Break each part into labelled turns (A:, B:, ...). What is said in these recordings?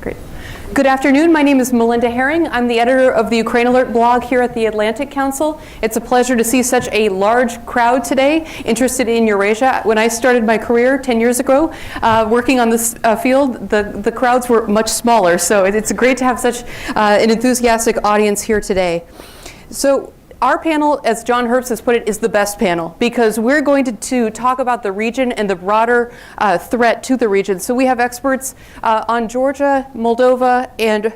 A: Great. Good afternoon. My name is Melinda Haring. I'm the editor of the UkraineAlert blog here at the Atlantic Council. It's a pleasure to see such a large crowd today interested in Eurasia. When I started my career 10 years ago working on this field, the crowds were much smaller. So it's great to have such an enthusiastic audience here today. So our panel, as John Herbst has put it, is the best panel because we're going to talk about the region and the broader threat to the region. So we have experts on Georgia, Moldova, and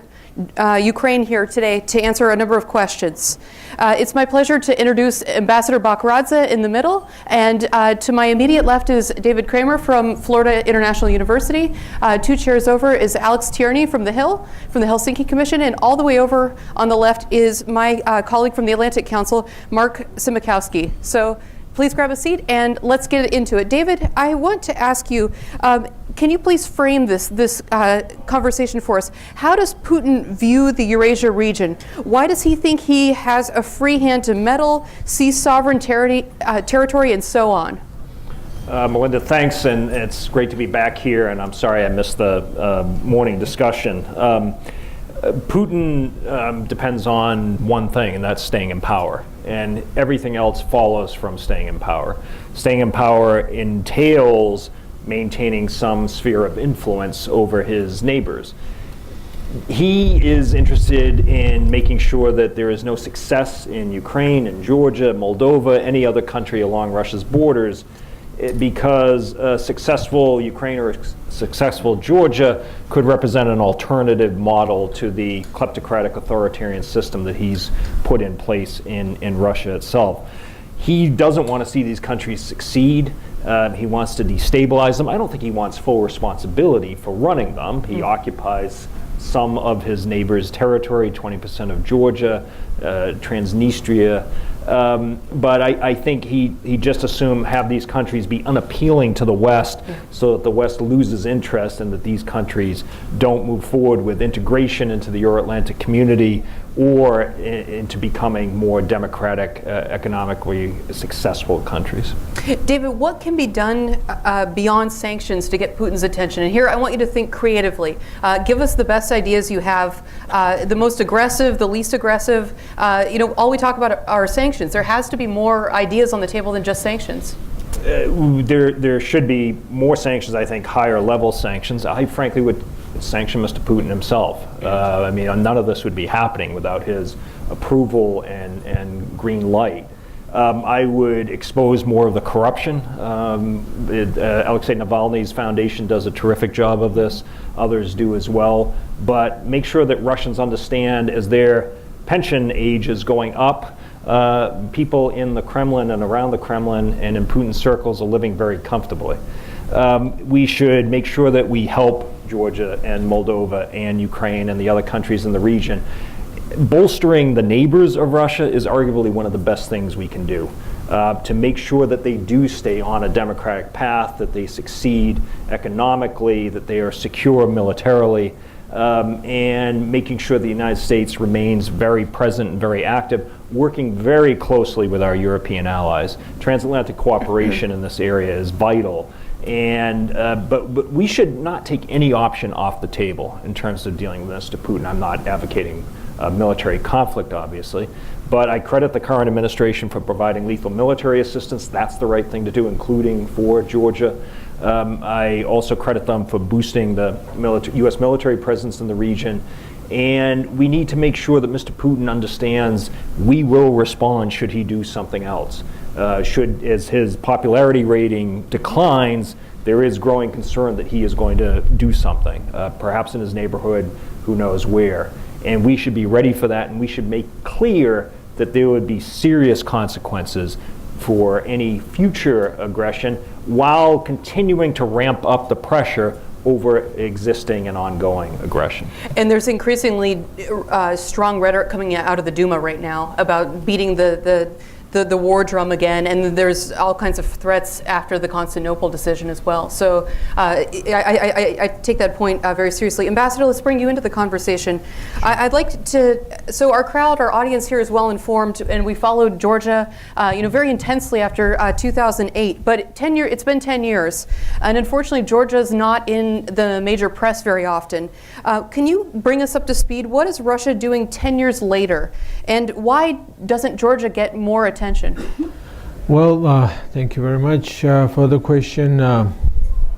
A: Ukraine here today to answer a number of questions. It's my pleasure to introduce Ambassador Bakradze in the middle, and to my immediate left is David Kramer from Florida International University. 2 chairs over is Alex Tiersky from the Hill, from the Helsinki Commission, and all the way over on the left is my colleague from the Atlantic Council, Mark Simakovsky. So please grab a seat and let's get into it. David, I want to ask you, can you please frame this conversation for us? How does Putin view the Eurasia region? Why does he think he has a free hand to meddle, seize sovereign territory, and so on?
B: Melinda, thanks, and it's great to be back here, and I'm sorry I missed the morning discussion. Putin depends on one thing, and that's staying in power. And everything else follows from staying in power. Staying in power entails maintaining some sphere of influence over his neighbors. He is interested in making sure that there is no success in Ukraine and Georgia, Moldova, any other country along Russia's borders, because successful Ukraine or successful Georgia could represent an alternative model to the kleptocratic authoritarian system that he's put in place in Russia itself. He doesn't want to see these countries succeed. He wants to destabilize them. I don't think he wants full responsibility for running them. He occupies some of his neighbors' territory, 20% of Georgia, Transnistria. But I think he just assumed have these countries be unappealing to the West so that the West loses interest and that these countries don't move forward with integration into the Euro-Atlantic community or into becoming more democratic, economically successful countries.
A: David, what can be done beyond sanctions to get Putin's attention? And here I want you to think creatively. Give us the best ideas you have, the most aggressive, the least aggressive. All we talk about are sanctions. There has to be more ideas on the table than just sanctions.
B: There should be more sanctions, I think, higher level sanctions. I frankly would sanction Mr. Putin himself. I mean, none of this would be happening without his approval and green light. I would expose more of the corruption. Alexei Navalny's foundation does a terrific job of this. Others do as well. But make sure that Russians understand as their pension age is going up, people in the Kremlin and around the Kremlin and in Putin circles are living very comfortably. We should make sure that we help Georgia and Moldova and Ukraine and the other countries in the region. Bolstering the neighbors of Russia is arguably one of the best things we can do to make sure that they do stay on a democratic path, that they succeed economically, that they are secure militarily, and making sure the United States remains very present and very active, working very closely with our European allies. Transatlantic cooperation in this area is vital. And but we should not take any option off the table in terms of dealing with Mr. Putin. I'm not advocating military conflict, obviously, but I credit the current administration for providing lethal military assistance. That's the right thing to do, including for Georgia. I also credit them for boosting the U.S. military presence in the region. And we need to make sure that Mr. Putin understands we will respond should he do something else. As his popularity rating declines, there is growing concern that he is going to do something, perhaps in his neighborhood, who knows where. And we should be ready for that, and we should make clear that there would be serious consequences for any future aggression while continuing to ramp up the pressure over existing and ongoing aggression.
A: And there's increasingly strong rhetoric coming out of the Duma right now about beating the the war drum again, and there's all kinds of threats after the Constantinople decision as well. So I take that point very seriously. Ambassador, let's bring you into the conversation. I'd like to, so our crowd, our audience here is well informed, and we followed Georgia, very intensely after 2008. But it's been 10 years, and unfortunately, Georgia's not in the major press very often. Can you bring us up to speed? What is Russia doing 10 years later, and why doesn't Georgia get more attention?
C: Well, thank you very much for the question.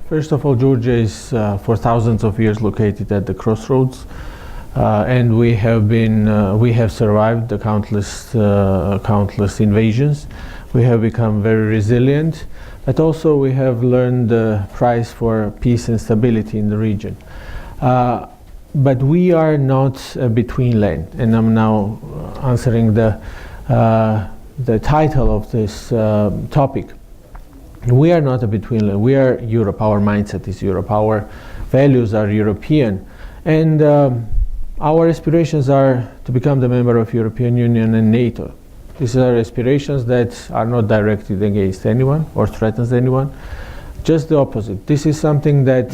C: First of all, Georgia is for thousands of years located at the crossroads, and we have survived the countless invasions. We have become very resilient, but also we have learned the price for peace and stability in the region. But we are not a between land, and I'm now answering the title of this topic. We are not a between land. We are Europe. Our mindset is Europe. Our values are European, and our aspirations are to become the member of European Union and NATO. These are aspirations that are not directed against anyone or threatens anyone. Just the opposite. This is something that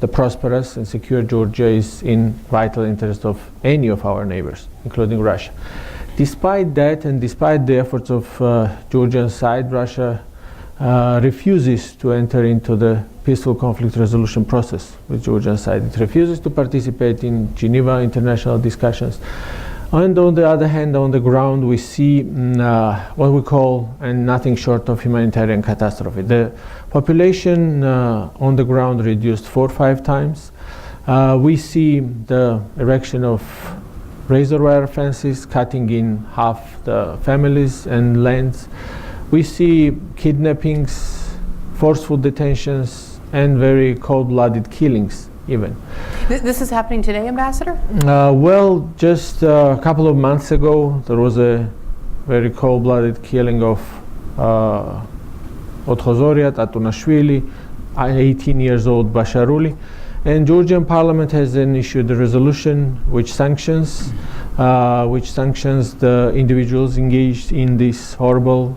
C: the prosperous and secure Georgia is in vital interest of any of our neighbors, including Russia. Despite that, and despite the efforts of Georgian side, Russia refuses to enter into the peaceful conflict resolution process with Georgian side. It refuses to participate in Geneva international discussions. And on the other hand, on the ground, we see what we call nothing short of humanitarian catastrophe. The population on the ground reduced 4 or 5 times. We see the erection of razor wire fences, cutting in half the families and lands. We see kidnappings, forceful detentions, and very cold-blooded killings even.
A: This is happening today, Ambassador?
C: Well, just a couple of months ago, there was a very cold-blooded killing of Otkhozoria Tatunashvili, 18 years old Basharuli. And Georgian parliament has then issued a resolution which sanctions the individuals engaged in these horrible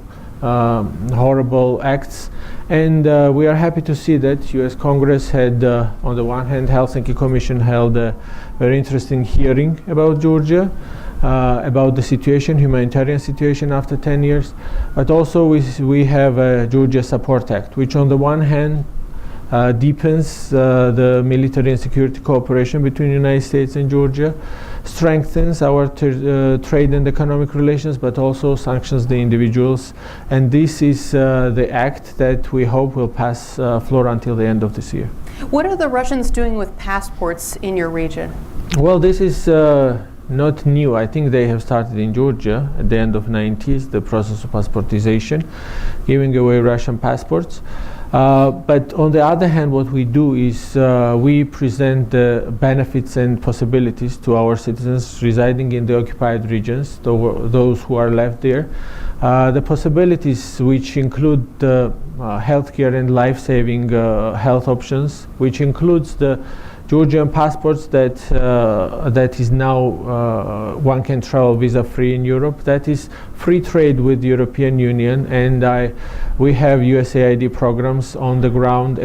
C: acts. And we are happy to see that U.S. Congress had, on the one hand, Helsinki Commission held a very interesting hearing about Georgia, about the situation, humanitarian situation after 10 years. But also we have a Georgia Support Act, which on the one hand deepens the military and security cooperation between the United States and Georgia, strengthens our trade and economic relations, but also sanctions the individuals. And this is the act that we hope will pass floor until the end of this year.
A: What are the Russians doing with passports in your region?
C: Well, this is not new. I think they have started in Georgia at the end of the 90s, the process of passportization, giving away Russian passports. But on the other hand, what we do is we present the benefits and possibilities to our citizens residing in the occupied regions, those who are left there. The possibilities which include the healthcare and life-saving health options, which includes the Georgian passports that is now one can travel visa-free in Europe. That is free trade with the European Union, and we have USAID programs on the ground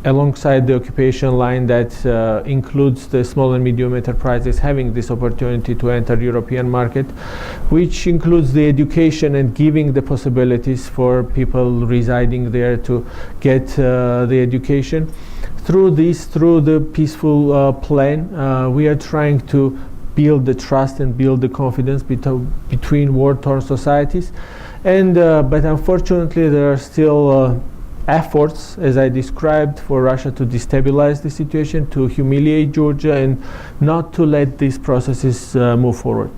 C: alongside the occupation line that includes the small and medium enterprises having this opportunity to enter European market, which includes the education and giving the possibilities for people residing there to get the education. Through the peaceful plan, we are trying to build the trust and build the confidence between war-torn societies. And but unfortunately, there are still efforts, as I described, for Russia to destabilize the situation, to humiliate Georgia, and not to let these processes move forward.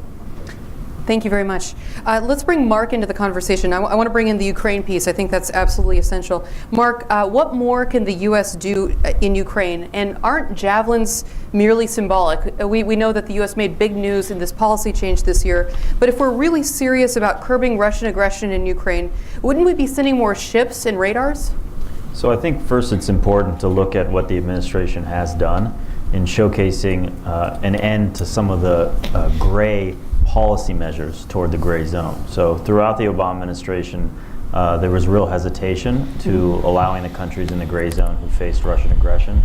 A: Thank you very much. Let's bring Mark into the conversation. I want to bring in the Ukraine piece. I think that's absolutely essential. Mark, what more can the U.S. do in Ukraine? And aren't javelins merely symbolic? We know that the U.S. made big news in this policy change this year. But if we're really serious about curbing Russian aggression in Ukraine, wouldn't we be sending more ships and radars?
D: So I think first it's important to look at what the administration has done in showcasing an end to some of the gray policy measures toward the gray zone. So throughout the Obama administration, there was real hesitation to allowing the countries in the gray zone who faced Russian aggression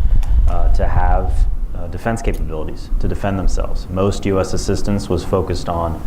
D: to have defense capabilities to defend themselves. Most U.S. assistance was focused on,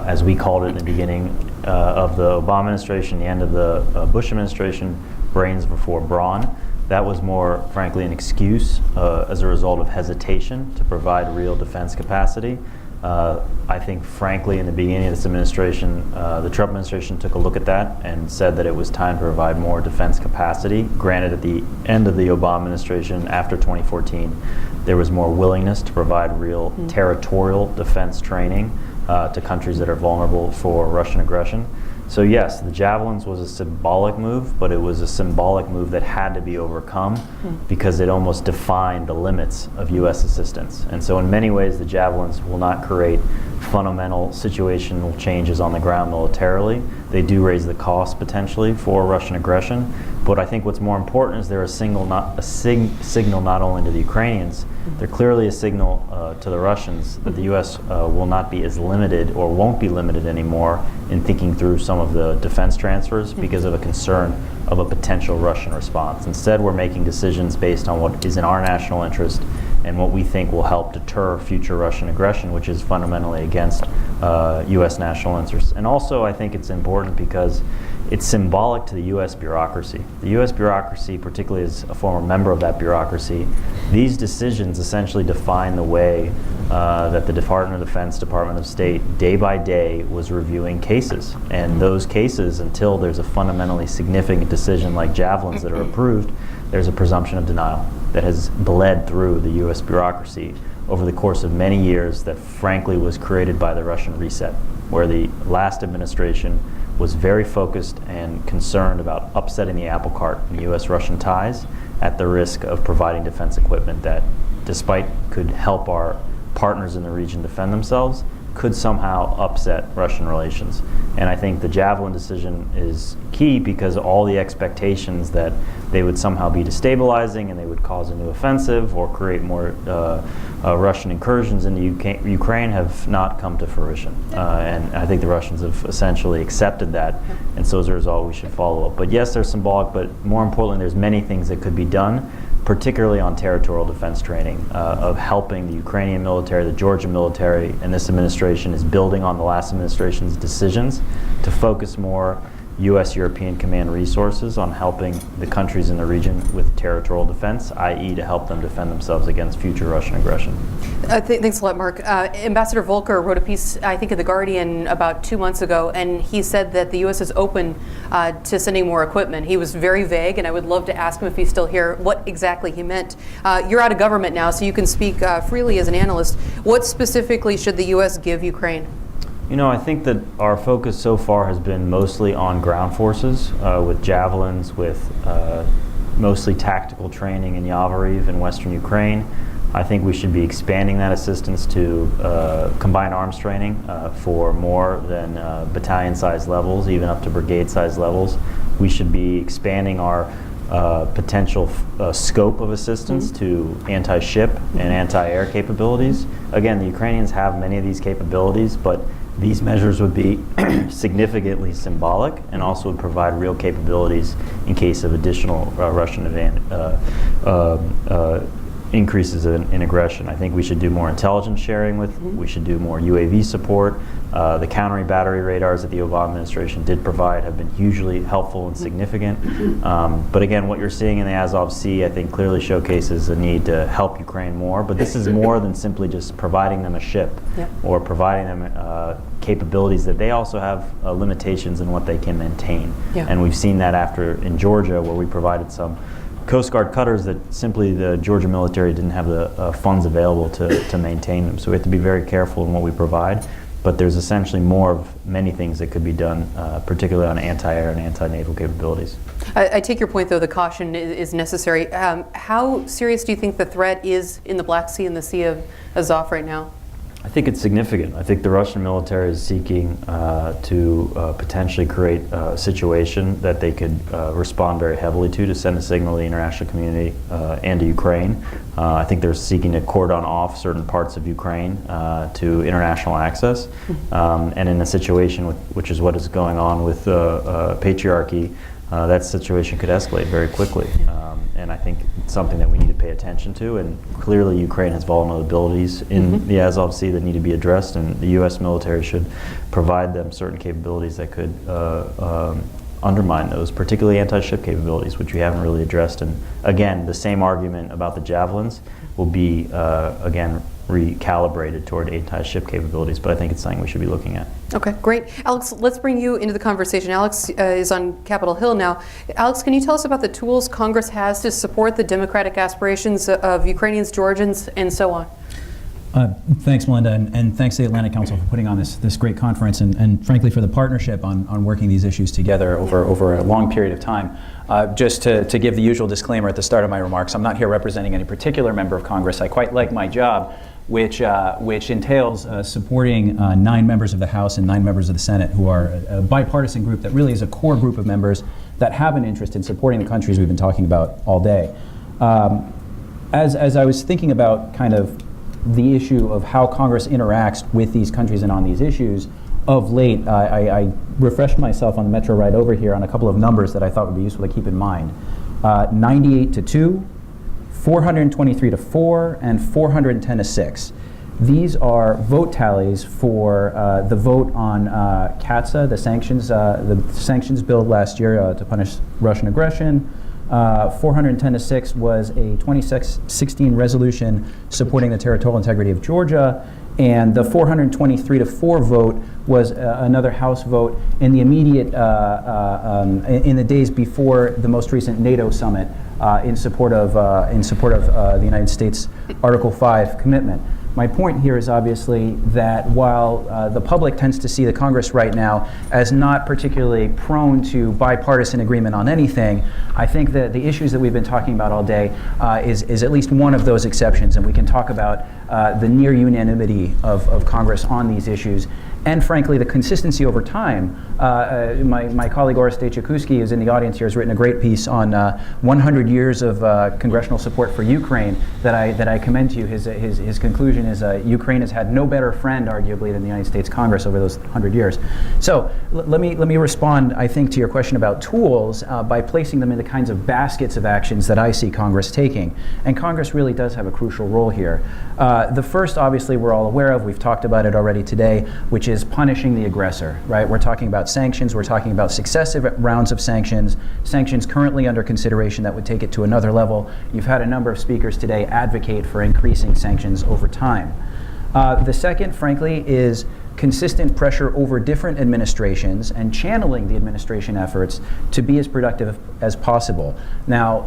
D: as we called it in the beginning of the Obama administration, the end of the Bush administration, brains before brawn. That was more, frankly, an excuse as a result of hesitation to provide real defense capacity. I think, frankly, in the beginning of this administration, the Trump administration took a look at that and said that it was time to provide more defense capacity. Granted, at the end of the Obama administration, after 2014, there was more willingness to provide real territorial defense training to countries that are vulnerable for Russian aggression. So yes, the Javelins was a symbolic move, but it was a symbolic move that had to be overcome because it almost defined the limits of U.S. assistance. And so in many ways, the Javelins will not create fundamental situational changes on the ground militarily. They do raise the cost potentially for Russian aggression, but I think what's more important is they're a signal not only to the Ukrainians, they're clearly a signal to the Russians that the U.S. Will not be as limited or won't be limited anymore in thinking through some of the defense transfers because of a concern of a potential Russian response. Instead, we're making decisions based on what is in our national interest and what we think will help deter future Russian aggression, which is fundamentally against U.S. national interests. And also, I think it's important because it's symbolic to the U.S. bureaucracy. The U.S. bureaucracy, particularly as a former member of that bureaucracy, these decisions essentially define the way that the Department of Defense, Department of State, day by day was reviewing cases. And those cases, until there's a fundamentally significant decision like Javelins that are approved, there's a presumption of denial that has bled through the U.S. bureaucracy over the course of many years that frankly was created by the Russian reset, where the last administration was very focused and concerned about upsetting the apple cart in U.S.-Russian ties at the risk of providing defense equipment that, despite could help our partners in the region defend themselves, could somehow upset Russian relations. And I think the Javelin decision is key because all the expectations that they would somehow be destabilizing and they would cause a new offensive or create more Russian incursions into Ukraine have not come to fruition. And I think the Russians have essentially accepted that, and so as a result we should follow up. But yes, they're symbolic, but more importantly, there's many things that could be done, particularly on territorial defense training, of helping the Ukrainian military, the Georgian military, and this administration is building on the last administration's decisions to focus more U.S.-European command resources on helping the countries in the region with territorial defense, i.e. to help them defend themselves against future Russian aggression.
A: Thanks a lot, Mark. Ambassador Volker wrote a piece, I think, in The Guardian about 2 months ago, and he said that the U.S. is open to sending more equipment. He was very vague, and I would love to ask him if he's still here what exactly he meant. You're out of government now, so you can speak freely as an analyst. What specifically should the U.S. give Ukraine?
D: You know, I think that our focus so far has been mostly on ground forces, with Javelins, with mostly tactical training in Yavoriv in western Ukraine. I think we should be expanding that assistance to combined arms training for more than battalion-sized levels, even up to brigade-sized levels. We should be expanding our potential scope of assistance to anti-ship and anti-air capabilities. Again, the Ukrainians have many of these capabilities, but these measures would be significantly symbolic and also would provide real capabilities in case of additional Russian increases in aggression. I think we should do more intelligence sharing with, we should do more UAV support. The countering battery radars that the Obama administration did provide have been hugely helpful and significant. But again, what you're seeing in the Azov Sea, I think clearly showcases a need to help Ukraine more. But this is more than simply just providing them a ship or providing them capabilities that they also have limitations in what they can maintain. And we've seen that in Georgia, where we provided some Coast Guard cutters that simply the Georgia military didn't have the funds available to maintain them. So we have to be very careful in what we provide. But there's essentially more of many things that could be done, particularly on anti-air and anti-naval capabilities.
A: I take your point, though, the caution is necessary. How serious do you think the threat is in the Black Sea and the Sea of Azov right now?
D: I think it's significant. I think the Russian military is seeking to potentially create a situation that they could respond very heavily to send a signal to the international community and to Ukraine I think they're seeking to cordon off certain parts of Ukraine to international access. And in a situation which is what is going on with patriarchy, that situation could escalate very quickly. And I think it's something that we need to pay attention to. And clearly Ukraine has vulnerabilities in the Azov Sea that need to be addressed, and the U.S. military should provide them certain capabilities that could undermine those, particularly anti-ship capabilities, which we haven't really addressed. And again, the same argument about the javelins will be, again, recalibrated toward anti-ship capabilities, but I think it's something we should be looking at.
A: Okay, great. Alex, let's bring you into the conversation. Alex is on Capitol Hill now. Alex, can you tell us about the tools Congress has to support the democratic aspirations of Ukrainians, Georgians, and so on?
E: Thanks, Melinda, and thanks to the Atlantic Council for putting on this great conference, and frankly for the partnership on working these issues together over a long period of time. Just to give the usual disclaimer at the start of my remarks, I'm not here representing any particular member of Congress. I quite like my job, which entails supporting 9 members of the House and 9 members of the Senate, who are a bipartisan group that really is a core group of members that have an interest in supporting the countries we've been talking about all day. As I was thinking about kind of the issue of how Congress interacts with these countries and on these issues, of late, I refreshed myself on the Metro ride over here on a couple of numbers that I thought would be useful to keep in mind. 98-2, 423-4, and 410-6. These are vote tallies for the vote on CATSA, the sanctions bill last year to punish Russian aggression. 410-6 was a 2016 resolution supporting the territorial integrity of Georgia, and the 423-4 vote was another House vote in the immediate in the days before the most recent NATO summit in support of the United States Article 5 commitment. My point here is obviously that while the public tends to see the Congress right now as not particularly prone to bipartisan agreement on anything, I think that the issues that we've been talking about all day is at least one of those exceptions, and we can talk about the near unanimity of Congress on these issues, and frankly the consistency over time. My colleague Oreste Tiersky, who's in the audience here, has written a great piece on 100 years of congressional support for Ukraine that I commend to you. His conclusion is Ukraine has had no better friend, arguably, than the United States Congress over those 100 years. So let me respond, I think, to your question about tools by placing them in the kinds of baskets of actions that I see Congress taking. And Congress really does have a crucial role here. The first, obviously, we're all aware of, we've talked about it already today, which is punishing the aggressor, right? We're talking about sanctions, we're talking about successive rounds of sanctions currently under consideration that would take it to another level. You've had a number of speakers today advocate for increasing sanctions over time. The second, frankly, is consistent pressure over different administrations and channeling the administration efforts to be as productive as possible. Now,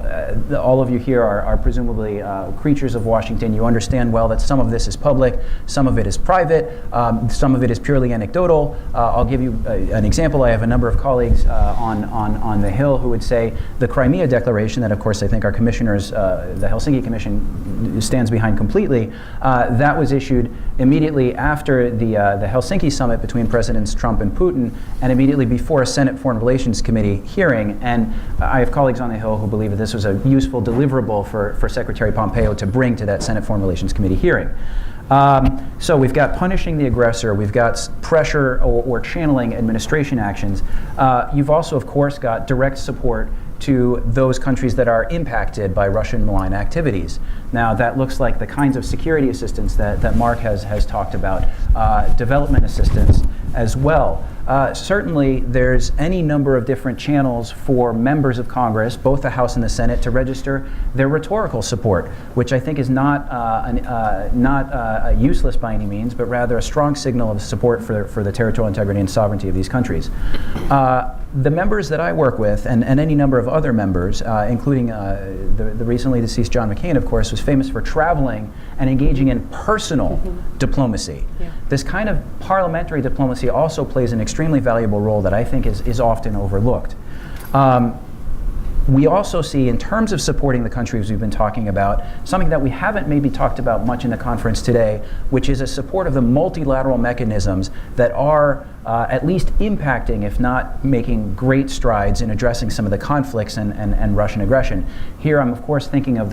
E: all of you here are presumably creatures of Washington. You understand well that some of this is public, some of it is private, some of it is purely anecdotal. I'll give you an example. I have a number of colleagues on the Hill who would say the Crimea Declaration, that of course I think our commissioners, the Helsinki Commission stands behind completely, that was issued immediately after the Helsinki summit between Presidents Trump and Putin, and immediately before a Senate Foreign Relations Committee hearing. And I have colleagues on the Hill who believe that this was a useful deliverable for Secretary Pompeo to bring to that Senate Foreign Relations Committee hearing. So we've got punishing the aggressor, we've got pressure or channeling administration actions. You've also, of course, got direct support to those countries that are impacted by Russian malign activities. Now, that looks like the kinds of security assistance that Mark has talked about, development assistance as well. Certainly, there's any number of different channels for members of Congress, both the House and the Senate, to register their rhetorical support, which I think is not useless by any means, but rather a strong signal of support for the territorial integrity and sovereignty of these countries. The members that I work with, and any number of other members, including the recently deceased John McCain, of course, was famous for traveling and engaging in personal diplomacy. Yeah. This kind of parliamentary diplomacy also plays an extremely valuable role that I think is often overlooked. We also see, in terms of supporting the countries we've been talking about, something that we haven't maybe talked about much in the conference today, which is a support of the multilateral mechanisms that are at least impacting, if not making great strides in addressing some of the conflicts and Russian aggression. Here I'm of course thinking of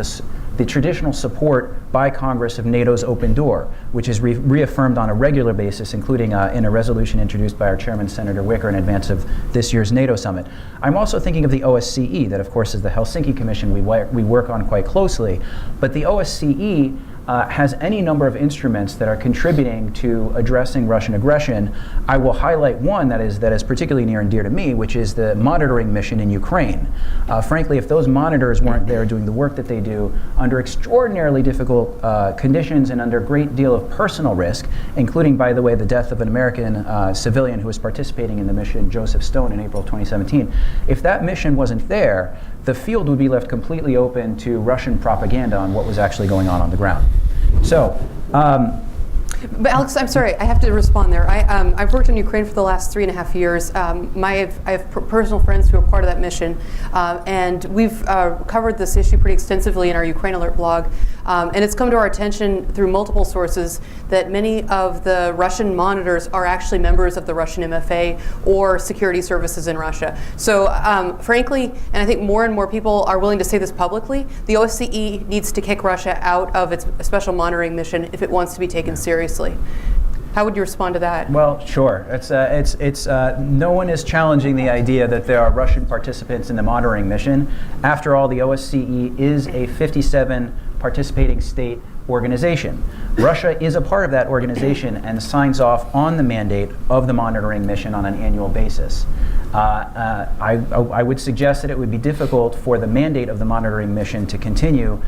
E: the traditional support by Congress of NATO's open door, which is reaffirmed on a regular basis, including in a resolution introduced by our chairman, Senator Wicker, in advance of this year's NATO summit. I'm also thinking of the OSCE, that of course is the Helsinki Commission we work on quite closely, but the OSCE has any number of instruments that are contributing to addressing Russian aggression. I will highlight one that is particularly near and dear to me, which is the monitoring mission in Ukraine. Frankly, if those monitors weren't there doing the work that they do under extraordinarily difficult conditions and under a great deal of personal risk, including, by the way, the death of an American civilian who was participating in the mission, Joseph Stone, in April of 2017, if that mission wasn't there, the field would be left completely open to Russian propaganda on what was actually going on the ground. So,
A: but Alex, I'm sorry, I have to respond there. I've worked in Ukraine for the last 3.5 years. I have personal friends who are part of that mission, and we've covered this issue pretty extensively in our UkraineAlert blog. And it's come to our attention through multiple sources that many of the Russian monitors are actually members of the Russian MFA or security services in Russia. So frankly, and I think more and more people are willing to say this publicly, the OSCE needs to kick Russia out of its special monitoring mission if it wants to be taken seriously. How would you respond to that?
E: Well, sure. It's no one is challenging the idea that there are Russian participants in the monitoring mission. After all, the OSCE is a 57 participating state organization. Russia is a part of that organization and signs off on the mandate of the monitoring mission on an annual basis. I would suggest that it would be difficult for the mandate of the monitoring mission to continue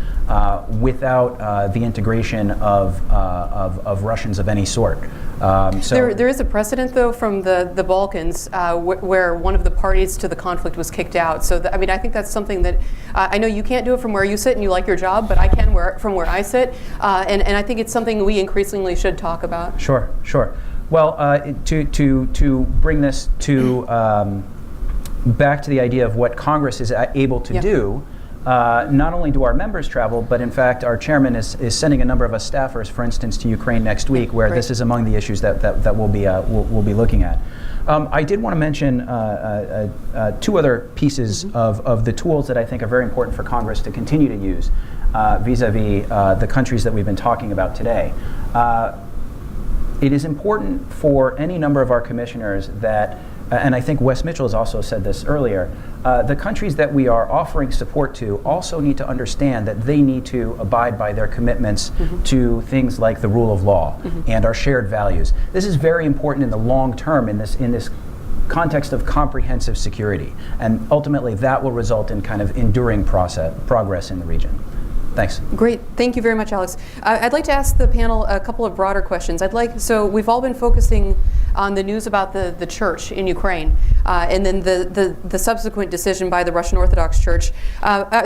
E: without the integration of Russians of any sort.
A: There is a precedent, though, from the Balkans where one of the parties to the conflict was kicked out. So, I think that's something that I know you can't do it from where you sit and you like your job, but I can from where I sit. And I think it's something we increasingly should talk about.
E: Sure. Well, to bring this to back to the idea of what Congress is able to do, not only do our members travel, but in fact our chairman is sending a number of us staffers, for instance, to Ukraine next week, where this is among the issues that we'll be looking at. I did want to mention two other pieces of the tools that I think are very important for Congress to continue to use vis-a-vis the countries that we've been talking about today. It is important for any number of our commissioners that, and I think Wes Mitchell has also said this earlier, the countries that we are offering support to also need to understand that they need to abide by their commitments to things like the rule of law and our shared values. This is very important in the long term in this context of comprehensive security, and ultimately that will result in kind of enduring progress in the region. Thanks.
A: Great. Thank you very much, Alex. I'd like to ask the panel a couple of broader questions. So we've all been focusing on the news about the church in Ukraine and then the subsequent decision by the Russian Orthodox Church.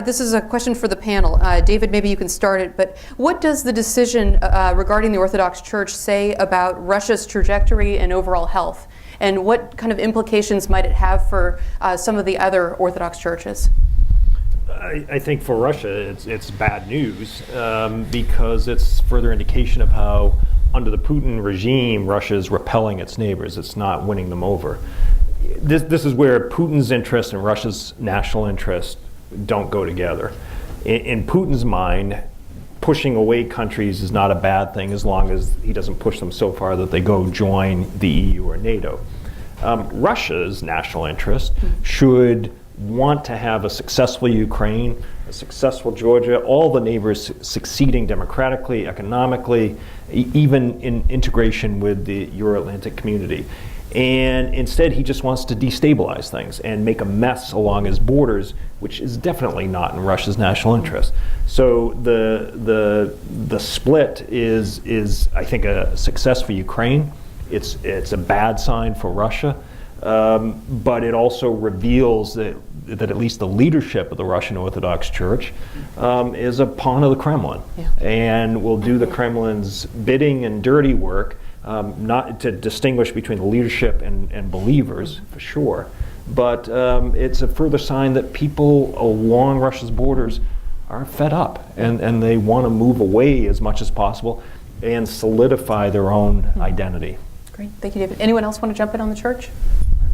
A: This is a question for the panel. David, maybe you can start it, but what does the decision regarding the Orthodox Church say about Russia's trajectory and overall health? And what kind of implications might it have for some of the other Orthodox churches?
B: I think for Russia, it's bad news because it's further indication of how, under the Putin regime, Russia is repelling its neighbors. It's not winning them over. This is where Putin's interest and Russia's national interest don't go together. In Putin's mind, pushing away countries is not a bad thing as long as he doesn't push them so far that they go join the EU or NATO. Russia's national interest should want to have a successful Ukraine, a successful Georgia, all the neighbors succeeding democratically, economically, even in integration with the Euro-Atlantic community. And instead, he just wants to destabilize things and make a mess along his borders, which is definitely not in Russia's national interest. So the split is I think a success for Ukraine. It's a bad sign for Russia. But it also reveals that at least the leadership of the Russian Orthodox Church is a pawn of the Kremlin, and will do the Kremlin's bidding and dirty work, not to distinguish between the leadership and believers, for sure, but it's a further sign that people along Russia's borders are fed up, and they want to move away as much as possible and solidify their own identity.
A: Great, thank you, David. Anyone else want to jump in on the church?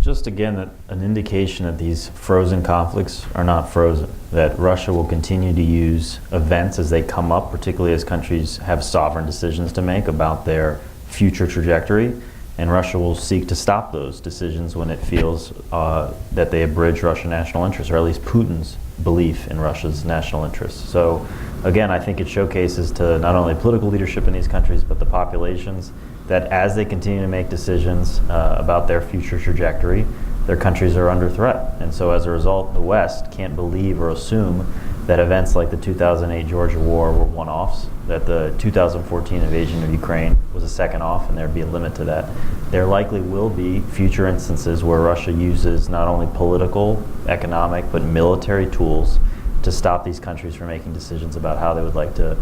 D: Just again, an indication that these frozen conflicts are not frozen, that Russia will continue to use events as they come up, particularly as countries have sovereign decisions to make about their future trajectory, and Russia will seek to stop those decisions when it feels that they abridge Russian national interests, or at least Putin's belief in Russia's national interests. So again, I think it showcases to not only political leadership in these countries, but the populations, that as they continue to make decisions about their future trajectory, their countries are under threat. And so as a result, the West can't believe or assume that events like the 2008 Georgia War were one-offs, that the 2014 invasion of Ukraine was a second off, and there'd be a limit to that. There likely will be future instances where Russia uses not only political, economic, but military tools to stop these countries from making decisions about how they would like to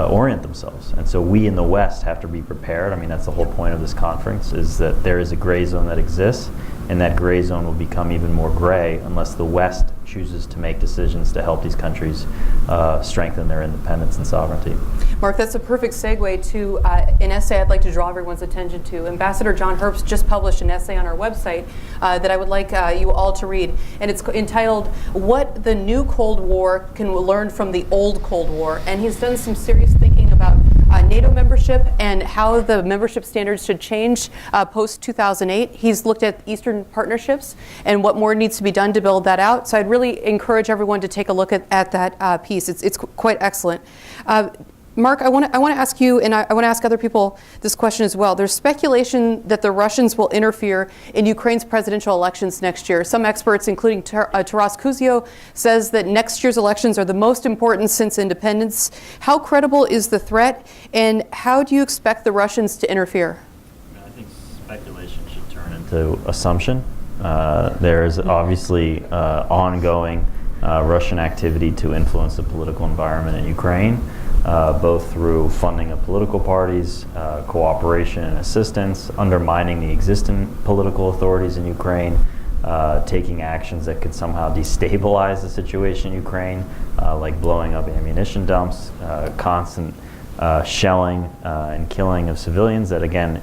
D: orient themselves. And so we in the West have to be prepared. I mean, that's the whole point of this conference, is that there is a gray zone that exists, and that gray zone will become even more gray unless the West chooses to make decisions to help these countries strengthen their independence and sovereignty.
A: Mark, that's a perfect segue to an essay I'd like to draw everyone's attention to. Ambassador John Herbst just published an essay on our website that I would like you all to read, and it's entitled "What the New Cold War Can Learn from the Old Cold War," and he's done some serious thinking about NATO membership and how the membership standards should change post-2008. He's looked at Eastern partnerships and what more needs to be done to build that out. So I'd really encourage everyone to take a look at that piece. It's quite excellent. Mark, I want to ask you, and I want to ask other people this question as well. There's speculation that the Russians will interfere in Ukraine's presidential elections next year. Some experts, including Taras Kuzio, says that next year's elections are the most important since independence. How credible is the threat, and how do you expect the Russians to interfere?
D: I think speculation should turn into assumption. There is obviously ongoing Russian activity to influence the political environment in Ukraine. Both through funding of political parties, cooperation and assistance, undermining the existing political authorities in Ukraine, taking actions that could somehow destabilize the situation in Ukraine, like blowing up ammunition dumps, constant shelling and killing of civilians that, again,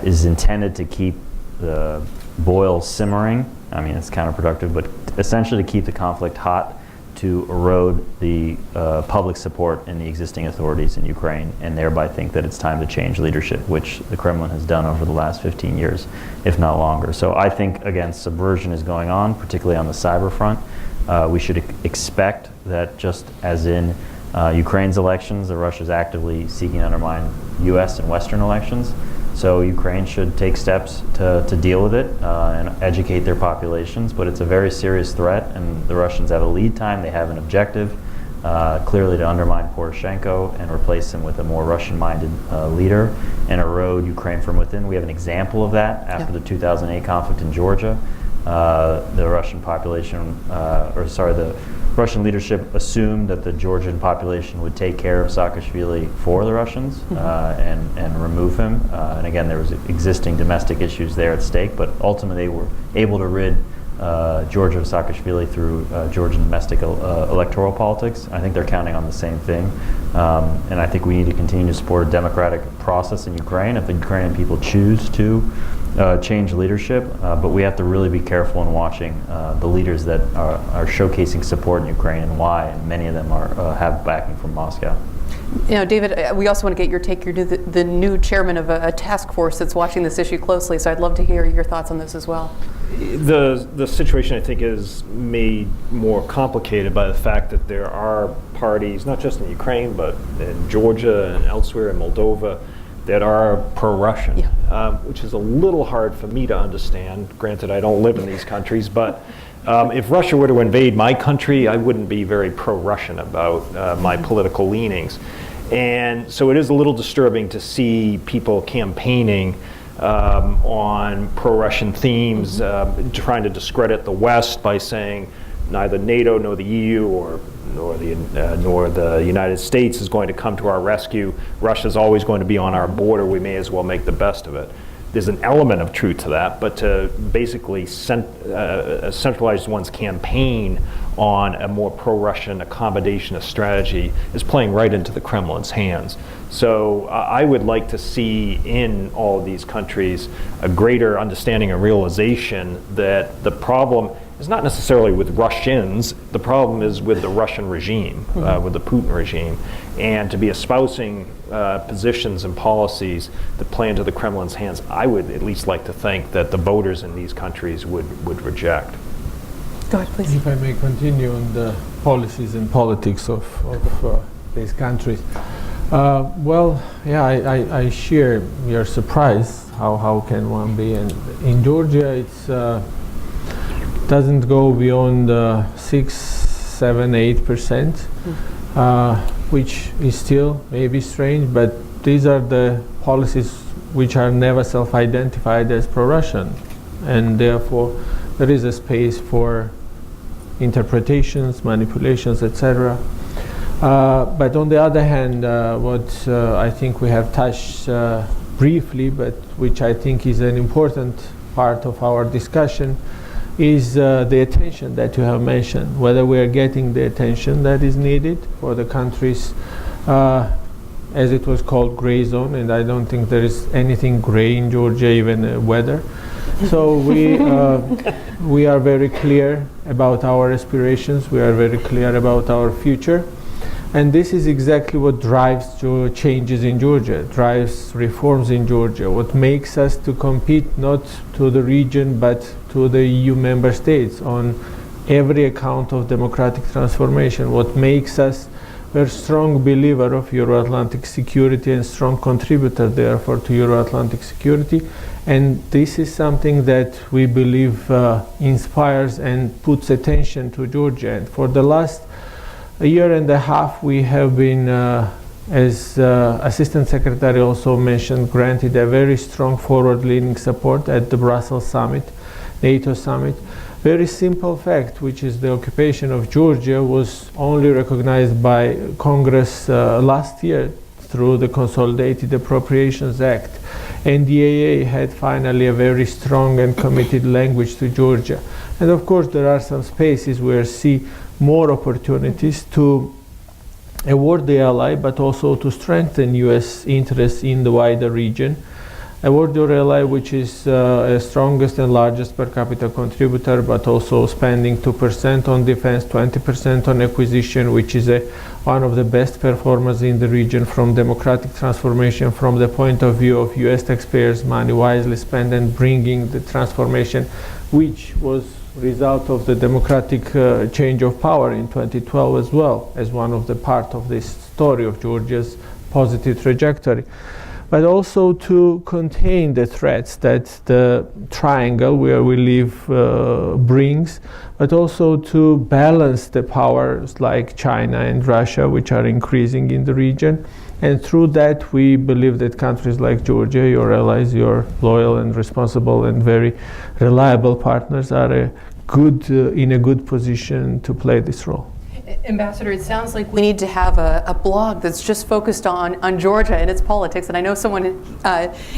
D: is intended to keep the boil simmering. I mean, it's counterproductive, but essentially to keep the conflict hot, to erode the public support in the existing authorities in Ukraine, and thereby think that it's time to change leadership, which the Kremlin has done over the last 15 years, if not longer. So I think, again, subversion is going on, particularly on the cyber front. We should expect that, just as in Ukraine's elections, that Russia is actively seeking to undermine U.S. and Western elections. So Ukraine should take steps to deal with it and educate their populations, but it's a very serious threat, and the Russians have a lead time. They have an objective, clearly to undermine Poroshenko and replace him with a more Russian-minded leader and erode Ukraine from within. We have an example of that after the 2008 conflict in Georgia. The Russian population, the Russian leadership assumed that the Georgian population would take care of Saakashvili for the Russians and remove him. And again, there was existing domestic issues there at stake, but ultimately they were able to rid Georgia of Saakashvili through Georgian domestic electoral politics. I think they're counting on the same thing. And I think we need to continue to support a democratic process in Ukraine if the Ukrainian people choose to change leadership, but we have to really be careful in watching the leaders that are showcasing support in Ukraine and why, and many of them have backing from Moscow.
A: You know, David, we also want to get your take. You're the new chairman of a task force that's watching this issue closely, so I'd love to hear your thoughts on this as well.
B: The situation, I think, is made more complicated by the fact that there are parties, not just in Ukraine, but in Georgia and elsewhere in Moldova, that are pro-Russian, which is a little hard for me to understand. Granted, I don't live in these countries, but if Russia were to invade my country, I wouldn't be very pro-Russian about my political leanings. And so it is a little disturbing to see people campaigning on pro-Russian themes, trying to discredit the West by saying neither NATO nor the EU nor the United States is going to come to our rescue. Russia's always going to be on our border. We may as well make the best of it. There's an element of truth to that, but to basically centralize one's campaign on a more pro-Russian accommodationist strategy is playing right into the Kremlin's hands. So I would like to see in all of these countries a greater understanding and realization that the problem is not necessarily with Russians, the problem is with the Russian regime, with the Putin regime, and to be espousing positions and policies that play into the Kremlin's hands, I would at least like to think that the voters in these countries would reject.
A: Go ahead, please.
C: If I may continue on the policies and politics of these countries. Well, yeah, I share your surprise. How can one be? And in Georgia, it's doesn't go beyond 6, 7, 8%, which is still maybe strange. But these are the policies which are never self-identified as pro-Russian, and therefore there is a space for interpretations, manipulations, etc. But on the other hand, what I think we have touched briefly, but which I think is an important part of our discussion, is the attention that you have mentioned, whether we are getting the attention that is needed for the countries, as it was called, gray zone, and I don't think there is anything gray in Georgia, even weather. So we are very clear about our aspirations, we are very clear about our future, and this is exactly what drives changes in Georgia, drives reforms in Georgia, what makes us to compete not to the region but to the EU member states on every account of democratic transformation, what makes us a strong believer of Euro-Atlantic security and strong contributor therefore to Euro-Atlantic security. And this is something that we believe inspires and puts attention to Georgia. And for the last year and a half, we have been, as Assistant Secretary also mentioned, granted a very strong forward-leaning support at the Brussels summit, NATO summit. Very simple fact, which is the occupation of Georgia was only recognized by Congress last year through the Consolidated Appropriations Act. NDAA had finally a very strong and committed language to Georgia. And of course there are some spaces where we see more opportunities to award the ally, but also to strengthen US interests in the wider region. Award your ally, which is the strongest and largest per capita contributor, but also spending 2% on defense, 20% on acquisition, which is one of the best performers in the region from democratic transformation, from the point of view of US taxpayers' money wisely spent and bringing the transformation, which was result of the democratic change of power in 2012 as well, as one of the part of this story of Georgia's positive trajectory. But also to contain the threats that the triangle where we live brings, but also to balance the powers like China and Russia, which are increasing in the region. And through that, we believe that countries like Georgia, your allies, your loyal and responsible and very reliable partners, are in a good position to play this role.
A: Ambassador, it sounds like we need to have a blog that's just focused on Georgia and its politics, and I know someone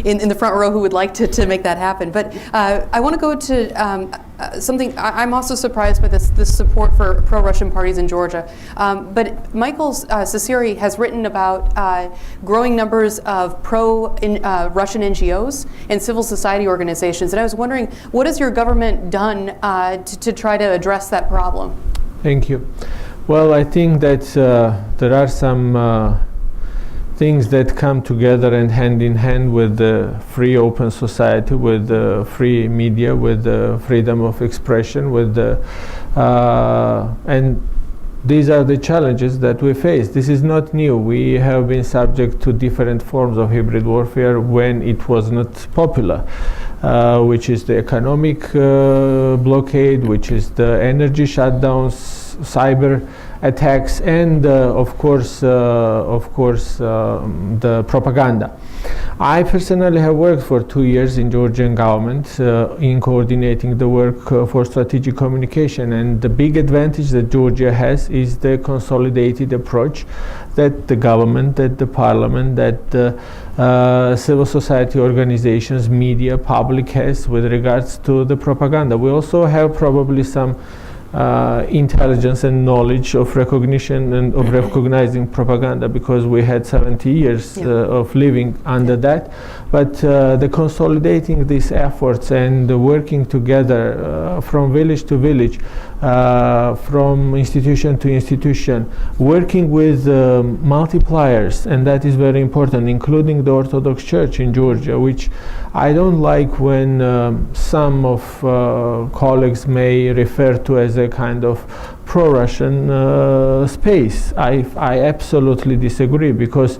A: in the front row who would like to make that happen. But I want to go to something. I'm also surprised by this support for pro-Russian parties in Georgia. But Michael Ciceri has written about growing numbers of pro-Russian NGOs and civil society organizations, and I was wondering, what has your government done to try to address that problem?
C: Thank you. Well, I think that there are some things that come together and hand in hand with the free open society, with the free media, with the freedom of expression, with the and these are the challenges that we face. This is not new. We have been subject to different forms of hybrid warfare when it was not popular, which is the economic blockade, which is the energy shutdowns, cyber attacks, and of course the propaganda. I personally have worked for 2 years in Georgian government in coordinating the work for strategic communication, and the big advantage that Georgia has is the consolidated approach that the government, that the parliament, that the civil society organizations, media, public has with regards to the propaganda. We also have probably some intelligence and knowledge of recognition and of recognizing propaganda, because we had 70 years of living under that. But the consolidating these efforts and working together from village to village, from institution to institution, working with multipliers, and that is very important, including the Orthodox Church in Georgia, which I don't like when some of colleagues may refer to as a kind of pro-Russian space. I absolutely disagree, because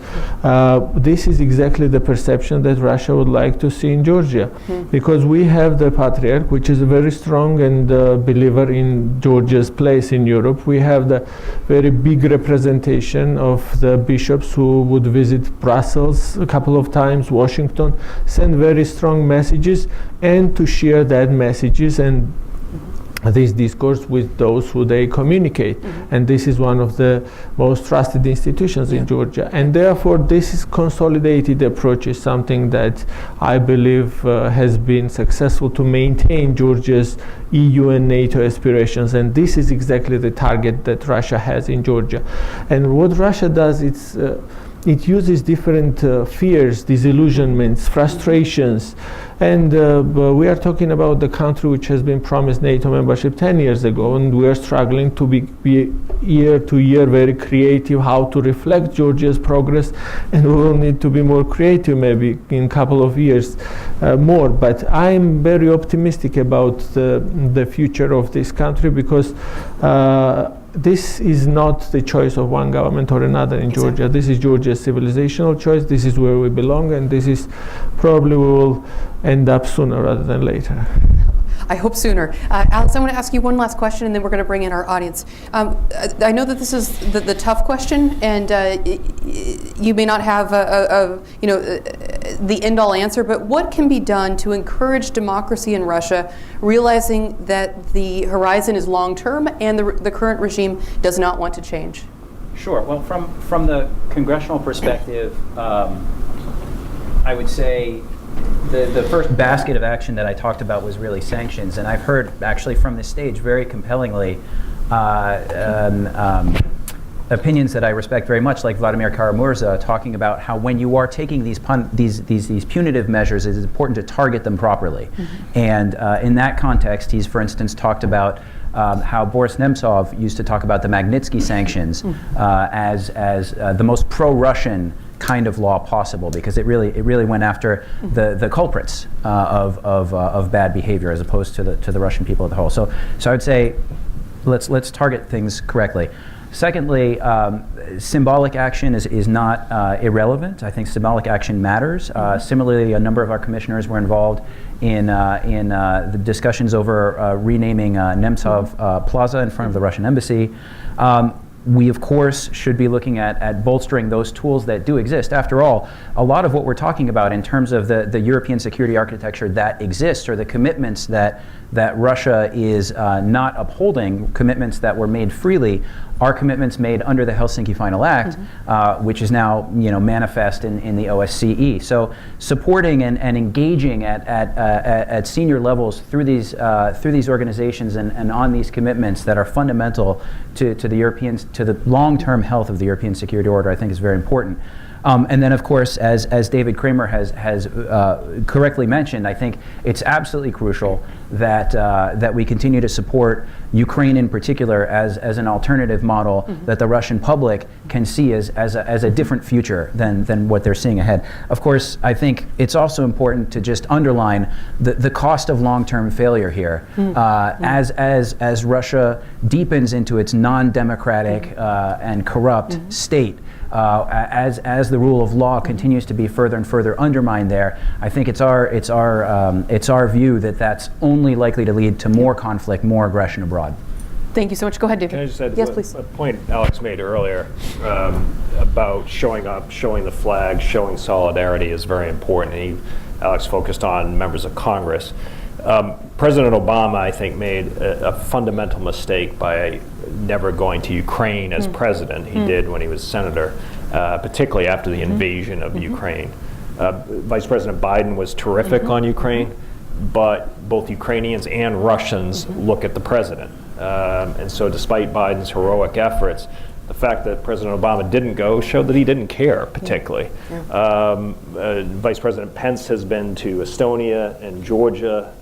C: this is exactly the perception that Russia would like to see in Georgia, because we have the Patriarch, which is a very strong and believer in Georgia's place in Europe. We have the very big representation of the bishops who would visit Brussels a couple of times, Washington, send very strong messages, and to share that messages and this discourse with those who they communicate. And this is one of the most trusted institutions in Georgia. And therefore, this is consolidated approach is something that I believe has been successful to maintain Georgia's EU and NATO aspirations. And this is exactly the target that Russia has in Georgia. And what Russia does, it uses different fears, disillusionments, frustrations. And we are talking about the country which has been promised NATO membership 10 years ago, and we are struggling to be year to year very creative how to reflect Georgia's progress, and we will need to be more creative maybe in a couple of years more. But I'm very optimistic about the future of this country, because this is not the choice of one government or another in Georgia. This is Georgia's civilizational choice. This is where we belong, and this is probably we will end up sooner rather than later.
A: I hope sooner. Alex, I want to ask you one last question, and then we're going to bring in our audience. I know that this is the tough question, and you may not have the end-all answer, but what can be done to encourage democracy in Russia, realizing that the horizon is long-term and the current regime does not want to change?
F: Sure. Well, from the congressional perspective, I would say the first basket of action that I talked about was really sanctions, and I've heard actually from this stage very compellingly opinions that I respect very much, like Vladimir Kara-Murza, talking about how when you are taking these punitive measures, it is important to target them properly. And in that context, he's, for instance, talked about how Boris Nemtsov used to talk about the Magnitsky sanctions as the most pro-Russian kind of law possible, because it really went after the culprits of bad behavior, as opposed to the Russian people as a whole. So I would say let's target things correctly. Secondly, symbolic action is not irrelevant. I think symbolic action matters. Similarly, a number of our commissioners were involved in the discussions over renaming Nemtsov Plaza in front of the Russian embassy. We, of course, should be looking at bolstering those tools that do exist. After all, a lot of what we're talking about in terms of the European security architecture that exists, or the commitments that Russia is not upholding, commitments that were made freely, are commitments made under the Helsinki Final Act, which is now manifest in the OSCE. So supporting and engaging at senior levels through these organizations and on these commitments that are fundamental to the long-term health of the European security order, I think is very important. And then, of course, as David Kramer has correctly mentioned, I think it's absolutely crucial that we continue to support Ukraine in particular as an alternative model that the Russian public can see as a different future than what they're seeing ahead. Of course, I think it's also important to just underline the cost of long-term failure here. As Russia deepens into its non-democratic and corrupt state, as the rule of law continues to be further and further undermined there, I think it's our view that that's only likely to lead to more conflict, more aggression abroad.
A: Thank you so much. Go ahead, David.
B: Can I just add
A: yes, please.
B: a point Alex made earlier about showing up, showing the flag, showing solidarity is very important. Alex focused on members of Congress. President Obama, I think, made a fundamental mistake by never going to Ukraine as president. He did when he was senator, particularly after the invasion of Ukraine. Vice President Biden was terrific on Ukraine, but both Ukrainians and Russians look at the president. And so despite Biden's heroic efforts, the fact that President Obama didn't go showed that he didn't care particularly. Vice President Pence has been to Estonia and Georgia,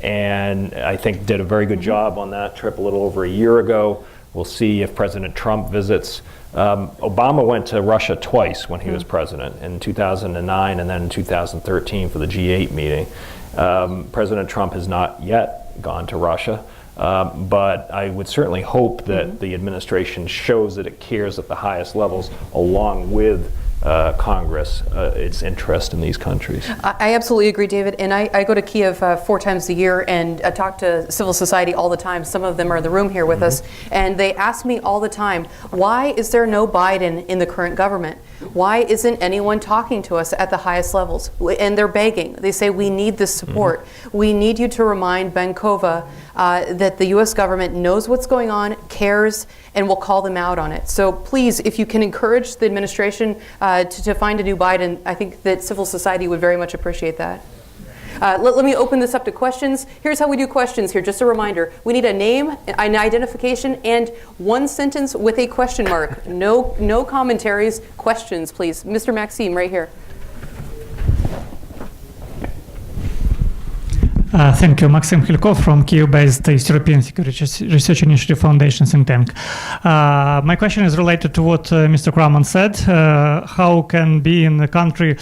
B: and I think did a very good job on that trip a little over a year ago. We'll see if President Trump visits. Obama went to Russia twice when he was president, in 2009 and then in 2013 for the G8 meeting. President Trump has not yet gone to Russia. But I would certainly hope that the administration shows that it cares at the highest levels, along with Congress, its interest in these countries.
A: I absolutely agree, David. And I go to Kiev 4 times a year and talk to civil society all the time. Some of them are in the room here with us. And they ask me all the time, why is there no Biden in the current government? Why isn't anyone talking to us at the highest levels? And they're begging. They say, we need this support. We need you to remind Bankova that the U.S. government knows what's going on, cares, and will call them out on it. So please, if you can encourage the administration to find a new Biden, I think that civil society would very much appreciate that. Let me open this up to questions. Here's how we do questions here. Just a reminder. We need a name, an identification, and 1 sentence with a question mark. No commentaries. Questions, please. Mr. Maxime, right here.
G: Thank you. Maxim Khilkov from Kyiv-based European Security Research Initiative Foundation think tank. My question is related to what Mr. Kramer said. How can be in a country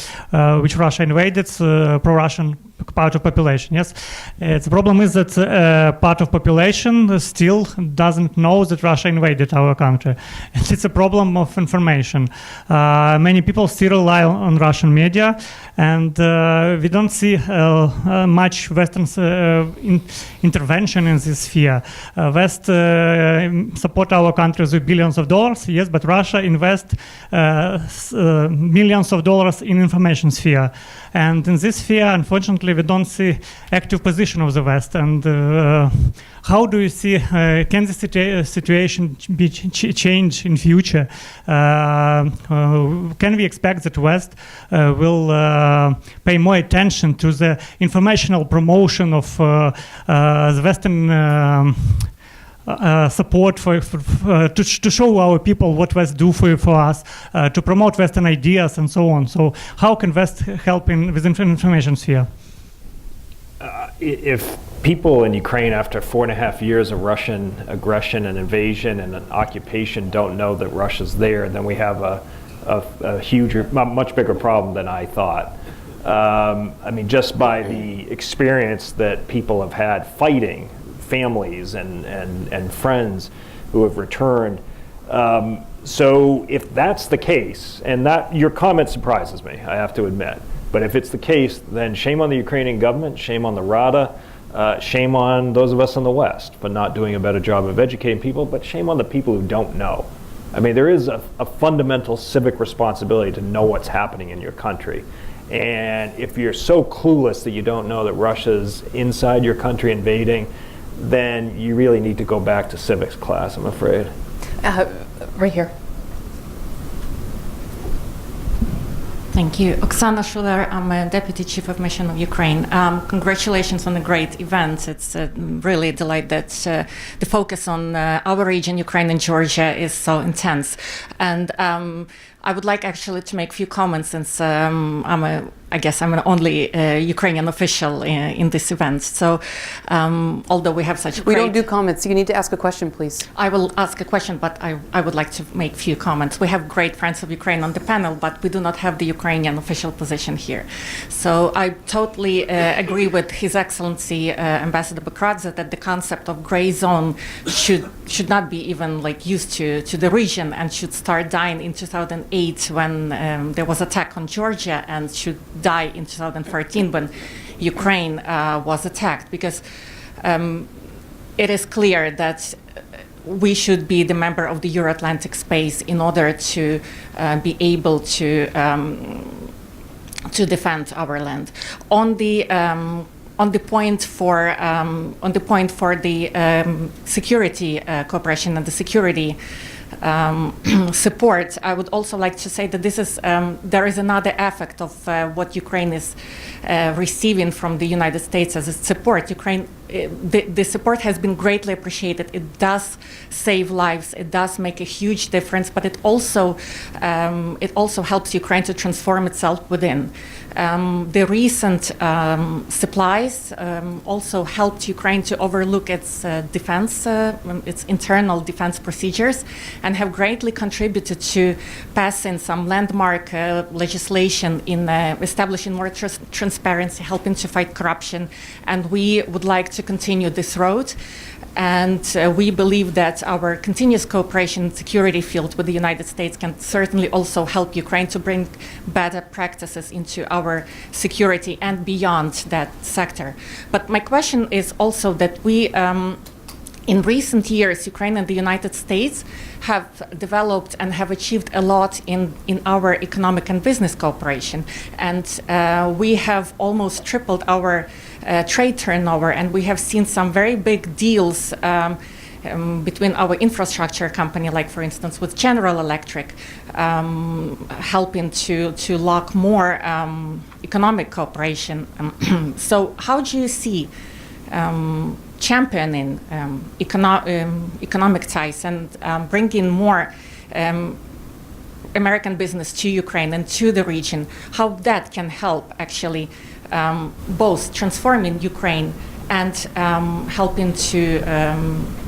G: which Russia invaded, pro-Russian part of population? Yes, the problem is that part of population still doesn't know that Russia invaded our country. And it's a problem of information. Many people still rely on Russian media, and we don't see much Western intervention in this sphere. West support our countries with billions of dollars, yes, but Russia invests millions of dollars in information sphere. And in this sphere, unfortunately, we don't see active position of the West. And how do you see, can the situation be changed in future? Can we expect that West will pay more attention to the informational promotion of the Western support to show our people what West do for us, to promote Western ideas and so on. So how can West help with information sphere?
B: If people in Ukraine, after 4.5 years of Russian aggression and invasion and an occupation, don't know that Russia's there, then we have a huge, much bigger problem than I thought. I mean, just by the experience that people have had fighting, families and friends who have returned. So if that's the case, and that your comment surprises me, I have to admit, but if it's the case, then shame on the Ukrainian government, shame on the Rada, shame on those of us in the West for not doing a better job of educating people, but shame on the people who don't know. I mean, there is a fundamental civic responsibility to know what's happening in your country. And if you're so clueless that you don't know that Russia's inside your country invading, then you really need to go back to civics class, I'm afraid.
A: Right here.
H: Thank you. Oksana Shuler, I'm a Deputy Chief of Mission of Ukraine. Congratulations on the great event. It's really a delight that the focus on our region, Ukraine and Georgia, is so intense. And I would like actually to make a few comments, since I guess I'm an only Ukrainian official in this event. So although we have such
A: We don't do comments. You need to ask a question, please.
H: I will ask a question, but I would like to make a few comments. We have great friends of Ukraine on the panel, but we do not have the Ukrainian official position here. So I totally agree with His Excellency Ambassador Bakradze that the concept of gray zone should not be even like used to the region, and should start dying in 2008 when there was attack on Georgia, and should die in 2014 when Ukraine was attacked, because it is clear that we should be the member of the Euro-Atlantic space in order to be able to defend our land. On the point for the security cooperation and the security support, I would also like to say that this is there is another effect of what Ukraine is receiving from the United States as a support. The support has been greatly appreciated. It does save lives. It does make a huge difference, but it also helps Ukraine to transform itself within. The recent supplies also helped Ukraine to overlook its defense, its internal defense procedures, and have greatly contributed to passing some landmark legislation in establishing more transparency, helping to fight corruption, and we would like to continue this road. And we believe that our continuous cooperation in the security field with the United States can certainly also help Ukraine to bring better practices into our security and beyond that sector. But my question is also that we, in recent years, Ukraine and the United States have developed and have achieved a lot in our economic and business cooperation. And we have almost tripled our trade turnover, and we have seen some very big deals between our infrastructure company, like for instance with General Electric, helping to lock more economic cooperation. So how do you see championing economic ties and bringing more American business to Ukraine and to the region, how that can help actually both transforming Ukraine and helping to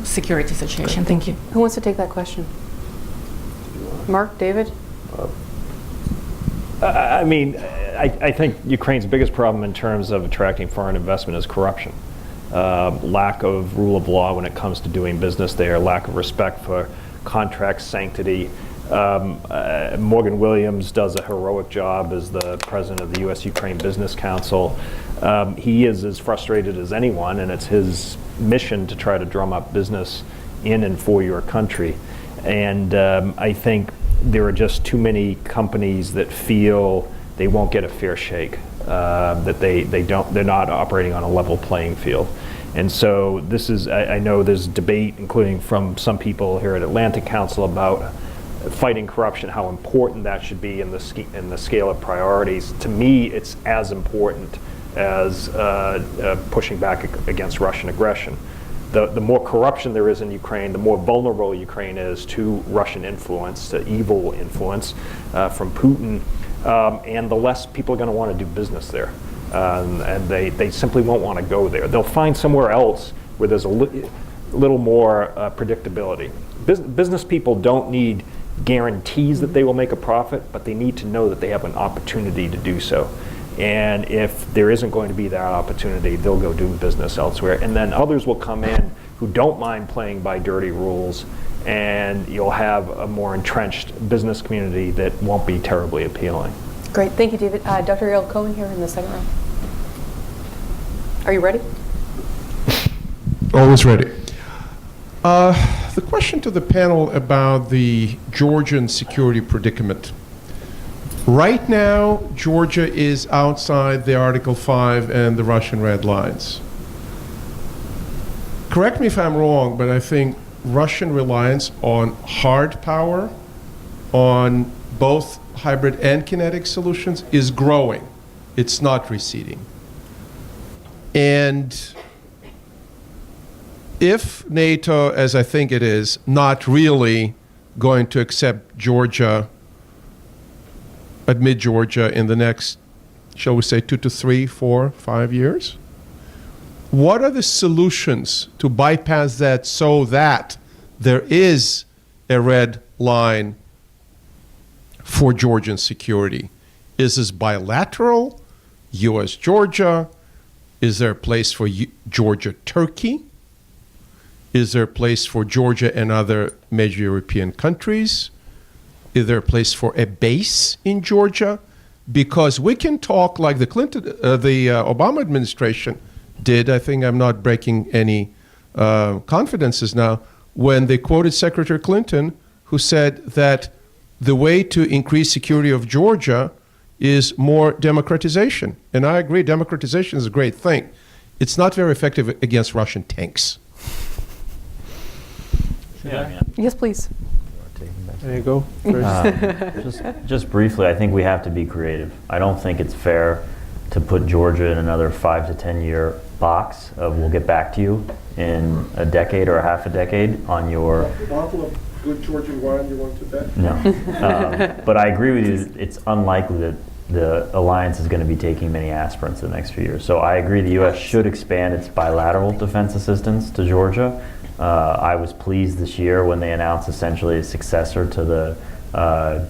H: security situation? Thank you.
A: Who wants to take that question? Mark, David?
B: I mean, I think Ukraine's biggest problem in terms of attracting foreign investment is corruption. Lack of rule of law when it comes to doing business there, lack of respect for contract sanctity. Morgan Williams does a heroic job as the president of the U.S.-Ukraine Business Council. He is as frustrated as anyone, and it's his mission to try to drum up business in and for your country. And I think there are just too many companies that feel they won't get a fair shake, that they're not operating on a level playing field. And so this is, I know there's debate, including from some people here at Atlantic Council, about fighting corruption, how important that should be in the scale of priorities. To me, it's as important as pushing back against Russian aggression. The more corruption there is in Ukraine, the more vulnerable Ukraine is to Russian influence, to evil influence from Putin, and the less people are going to want to do business there. And they simply won't want to go there. They'll find somewhere else where there's a little more predictability. Business people don't need guarantees that they will make a profit, but they need to know that they have an opportunity to do so. And if there isn't going to be that opportunity, they'll go do business elsewhere. And then others will come in who don't mind playing by dirty rules, and you'll have a more entrenched business community that won't be terribly appealing.
A: Great, thank you, David. Dr. Ariel Cohen here in the second row. Are you ready?
I: Always ready. The question to the panel about the Georgian security predicament. Right now, Georgia is outside the Article 5 and the Russian red lines. Correct me if I'm wrong, but I think Russian reliance on hard power, on both hybrid and kinetic solutions, is growing. It's not receding. And if NATO, as I think it is, not really going to accept Georgia, admit Georgia in the next, shall we say, 2 to 3, 4, 5 years, what are the solutions to bypass that so that there is a red line for Georgian security? Is this bilateral, U.S.-Georgia? Is there a place for Georgia-Turkey? Is there a place for Georgia and other major European countries? Is there a place for a base in Georgia? Because we can talk like the Obama administration did. I think I'm not breaking any confidences now, when they quoted Secretary Clinton, who said that the way to increase security of Georgia is more democratization. And I agree, democratization is a great thing. It's not very effective against Russian tanks.
A: Yes, please.
C: Can I go first?
D: Just briefly, I think we have to be creative. I don't think it's fair to put Georgia in another 5 to 10 year box of we'll get back to you in a decade or a half a decade on your...
I: A bottle of good Georgian wine you want to bet?
D: No. But I agree with you, it's unlikely that the alliance is going to be taking many aspirants in the next few years. So I agree the U.S. should expand its bilateral defense assistance to Georgia. I was pleased this year when they announced essentially a successor to the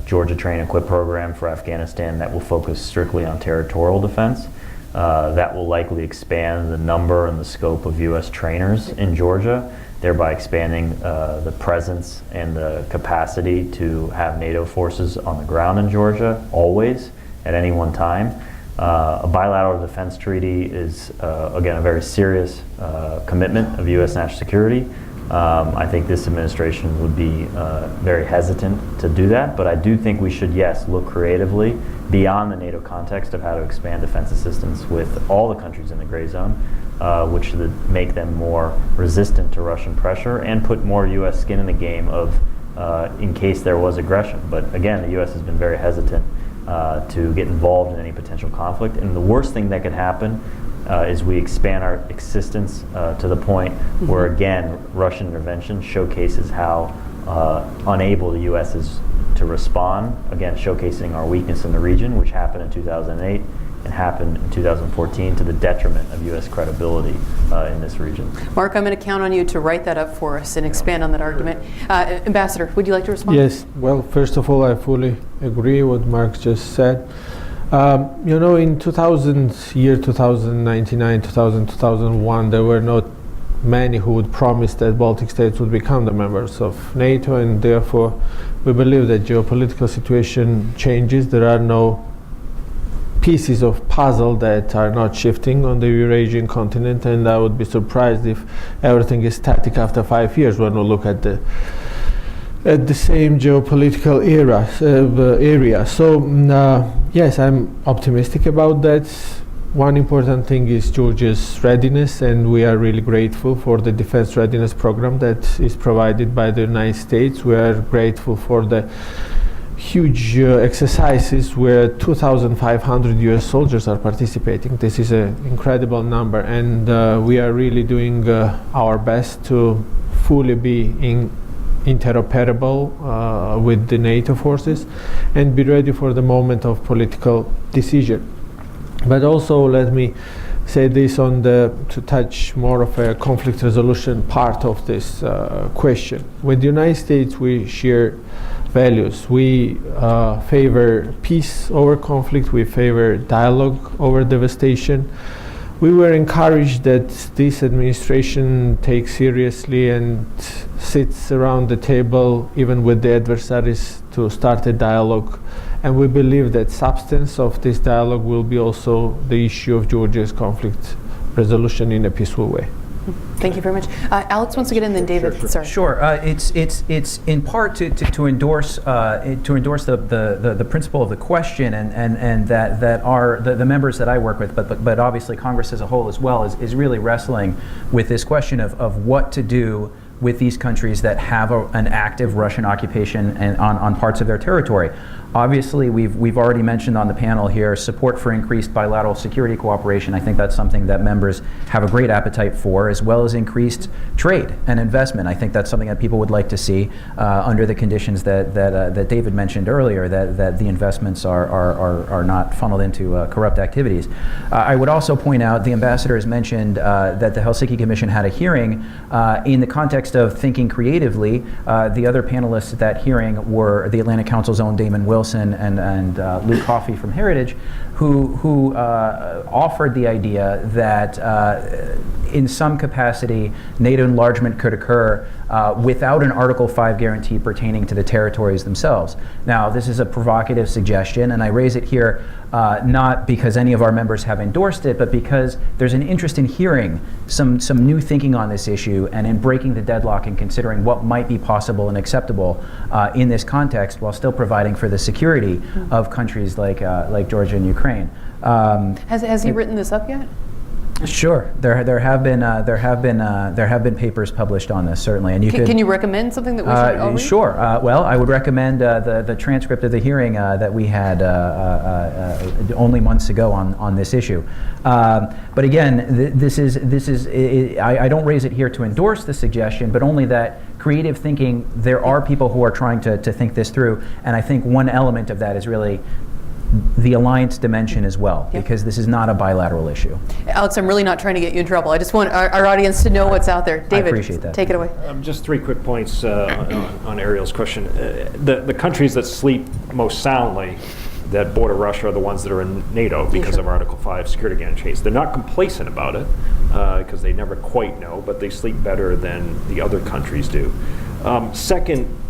D: Georgia Train Equip program for Afghanistan that will focus strictly on territorial defense. That will likely expand the number and the scope of U.S. trainers in Georgia, thereby expanding the presence and the capacity to have NATO forces on the ground in Georgia, always, at any one time. A bilateral defense treaty is, again, a very serious commitment of U.S. national security. I think this administration would be very hesitant to do that, but I do think we should, yes, look creatively beyond the NATO context of how to expand defense assistance with all the countries in the gray zone, which would make them more resistant to Russian pressure and put more U.S. skin in the game of in case there was aggression. But again, the U.S. has been very hesitant to get involved in any potential conflict. And the worst thing that could happen is we expand our existence to the point where, again, Russian intervention showcases how unable the U.S. is to respond, again, showcasing our weakness in the region, which happened in 2008 and happened in 2014 to the detriment of U.S. credibility in this region.
A: Mark, I'm going to count on you to write that up for us and expand on that argument. Ambassador, would you like to respond?
C: Yes. Well, first of all, I fully agree what Mark just said. You know, in 2099, 2001, there were not many who would promise that Baltic states would become the members of NATO, and therefore we believe that geopolitical situation changes. There are no pieces of puzzle that are not shifting on the Eurasian continent, and I would be surprised if everything is static after 5 years when we look at the same geopolitical area. So yes, I'm optimistic about that. One important thing is Georgia's readiness, and we are really grateful for the defense readiness program that is provided by the United States. We are grateful for the huge exercises where 2,500 US soldiers are participating. This is an incredible number, and we are really doing our best to fully be interoperable with the NATO forces and be ready for the moment of political decision. But also, let me say this to touch more of a conflict resolution part of this question. With the United States, we share values. We favor peace over conflict. We favor dialogue over devastation. We were encouraged that this administration takes seriously and sits around the table, even with the adversaries, to start a dialogue. And we believe that substance of this dialogue will be also the issue of Georgia's conflict resolution in a peaceful way.
A: Thank you very much. Alex wants to get in, then David.
F: Sure.
A: Sorry.
F: Sure. It's in part to endorse the principle of the question, and that are the members that I work with, but obviously Congress as a whole as well is really wrestling with this question of what to do with these countries that have an active Russian occupation and on parts of their territory. Obviously, we've already mentioned on the panel here support for increased bilateral security cooperation. I think that's something that members have a great appetite for, as well as increased trade and investment. I think that's something that people would like to see under the conditions that David mentioned earlier, that the investments are not funneled into corrupt activities. I would also point out the ambassador has mentioned that the Helsinki Commission had a hearing in the context of thinking creatively. The other panelists at that hearing were the Atlantic Council's own Damon Wilson and Luke Coffey from Heritage, who offered the idea that in some capacity NATO enlargement could occur without an Article 5 guarantee pertaining to the territories themselves. Now, this is a provocative suggestion, and I raise it here not because any of our members have endorsed it, but because there's an interest in hearing some new thinking on this issue and in breaking the deadlock and considering what might be possible and acceptable in this context, while still providing for the security of countries like Georgia and Ukraine.
A: Has he written this up yet?
F: Sure, there have been papers published on this, certainly, and
A: Can you recommend something that we should all read?
F: Sure. Well, I would recommend the transcript of the hearing that we had only months ago on this issue. But again, I don't raise it here to endorse the suggestion, but only that creative thinking. There are people who are trying to think this through, and I think one element of that is really the alliance dimension as well, because this is not a bilateral issue.
A: Alex, I'm really not trying to get you in trouble. I just want our audience to know what's out there. David,
F: I appreciate that.
A: Take it away.
B: Just 3 quick points on Ariel's question. The countries that sleep most soundly that border Russia are the ones that are in NATO because of Article 5 security guarantees. They're not complacent about it because they never quite know, but they sleep better than the other countries do. Second,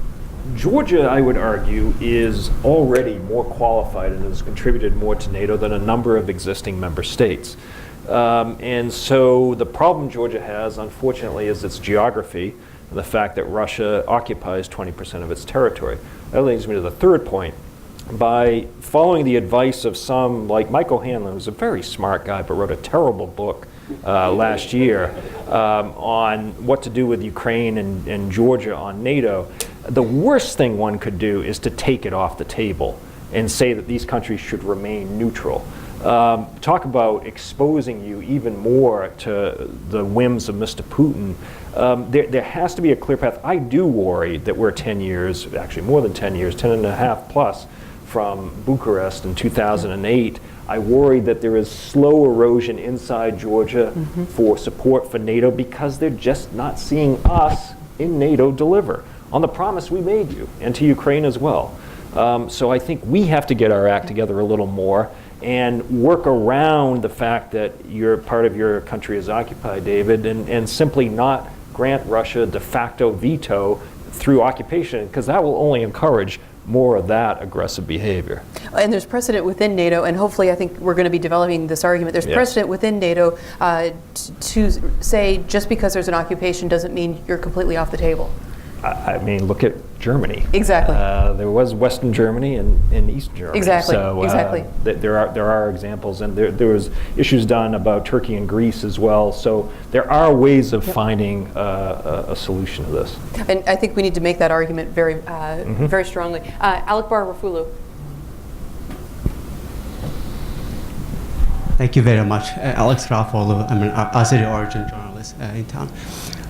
B: Georgia, I would argue, is already more qualified and has contributed more to NATO than a number of existing member states. And so the problem Georgia has, unfortunately, is its geography and the fact that Russia occupies 20% of its territory. That leads me to the third point. By following the advice of some, like Michael Hanlon, who's a very smart guy but wrote a terrible book last year on what to do with Ukraine and Georgia on NATO, the worst thing one could do is to take it off the table and say that these countries should remain neutral. Talk about exposing you even more to the whims of Mr. Putin. There has to be a clear path. I do worry that we're 10 years, actually more than 10 years, 10 and a half plus from Bucharest in 2008. I worry that there is slow erosion inside Georgia for support for NATO because they're just not seeing us in NATO deliver on the promise we made you, and to Ukraine as well. So I think we have to get our act together a little more and work around the fact that part of your country is occupied, David, and simply not grant Russia a de facto veto through occupation, because that will only encourage more of that aggressive behavior.
A: And there's precedent within NATO, and hopefully I think we're going to be developing this argument. There's precedent within NATO to say just because there's an occupation doesn't mean you're completely off the table.
B: I mean, look at Germany.
A: Exactly.
B: There was Western Germany and East Germany.
A: Exactly.
B: So,
A: exactly.
B: There are examples, and there was issues done about Turkey and Greece as well. So there are ways of finding a solution to this.
A: And I think we need to make that argument very, very strongly. Alekbar Rafulu.
J: Thank you very much. Alex Rafolu, I'm an Azeri origin journalist in town.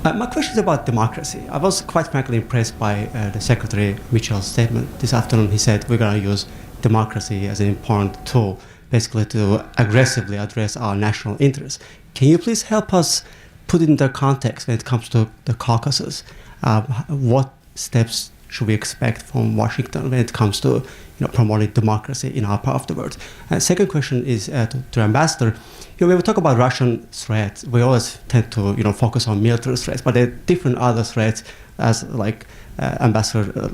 J: My question is about democracy. I was quite frankly impressed by the Secretary Mitchell's statement this afternoon. He said we're going to use democracy as an important tool, basically to aggressively address our national interests. Can you please help us put it in the context when it comes to the Caucasus? What steps should we expect from Washington when it comes to promoting democracy in our part of the world? Second question is to Ambassador. When we talk about Russian threats, we always tend to focus on military threats, but there are different other threats, as Ambassador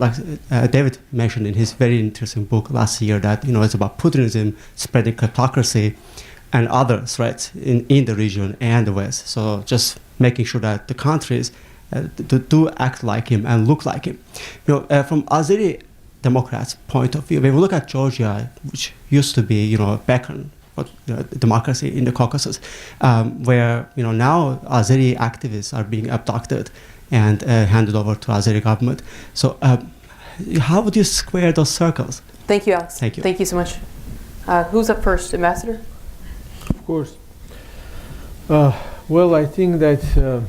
J: David mentioned in his very interesting book last year, that it's about Putinism, spreading kleptocracy, and other threats in the region and the West. So just making sure that the countries do act like him and look like him. From Azeri Democrats' point of view, when we look at Georgia, which used to be beacon for democracy in the Caucasus, where now Azeri activists are being abducted and handed over to Azeri government. So how would you square those circles?
A: Thank you, Alex.
J: Thank you.
A: Thank you so much. Who's up first, Ambassador?
C: Of course. Well, I think that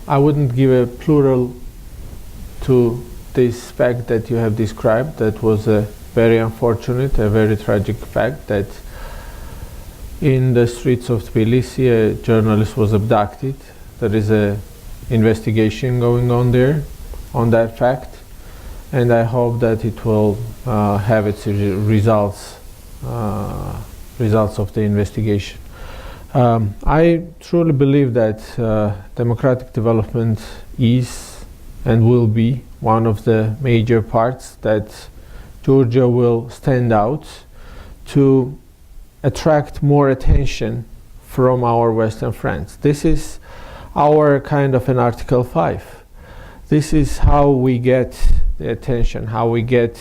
C: I wouldn't give a plural to this fact that you have described. That was a very unfortunate, a very tragic fact that in the streets of Tbilisi a journalist was abducted. There is an investigation going on there on that fact, and I hope that it will have its results of the investigation. I truly believe that democratic development is and will be one of the major parts that Georgia will stand out to attract more attention from our Western friends. This is our kind of an Article 5. This is how we get the attention, how we get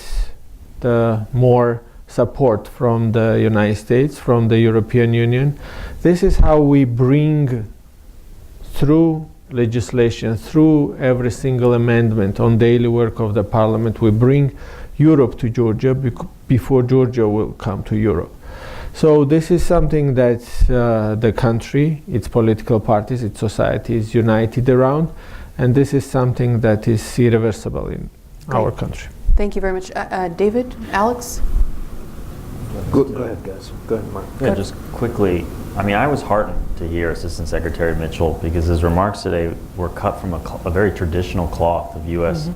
C: the more support from the United States, from the European Union. This is how we bring through legislation, through every single amendment on daily work of the parliament, we bring Europe to Georgia before Georgia will come to Europe. So this is something that the country, its political parties, its society is united around, and this is something that is irreversible in our country.
A: Thank you very much. David, Alex?
B: Go ahead, guys. Go ahead, Mark.
D: Yeah, just quickly, I mean, I was heartened to hear Assistant Secretary Mitchell because his remarks today were cut from a very traditional cloth of U.S.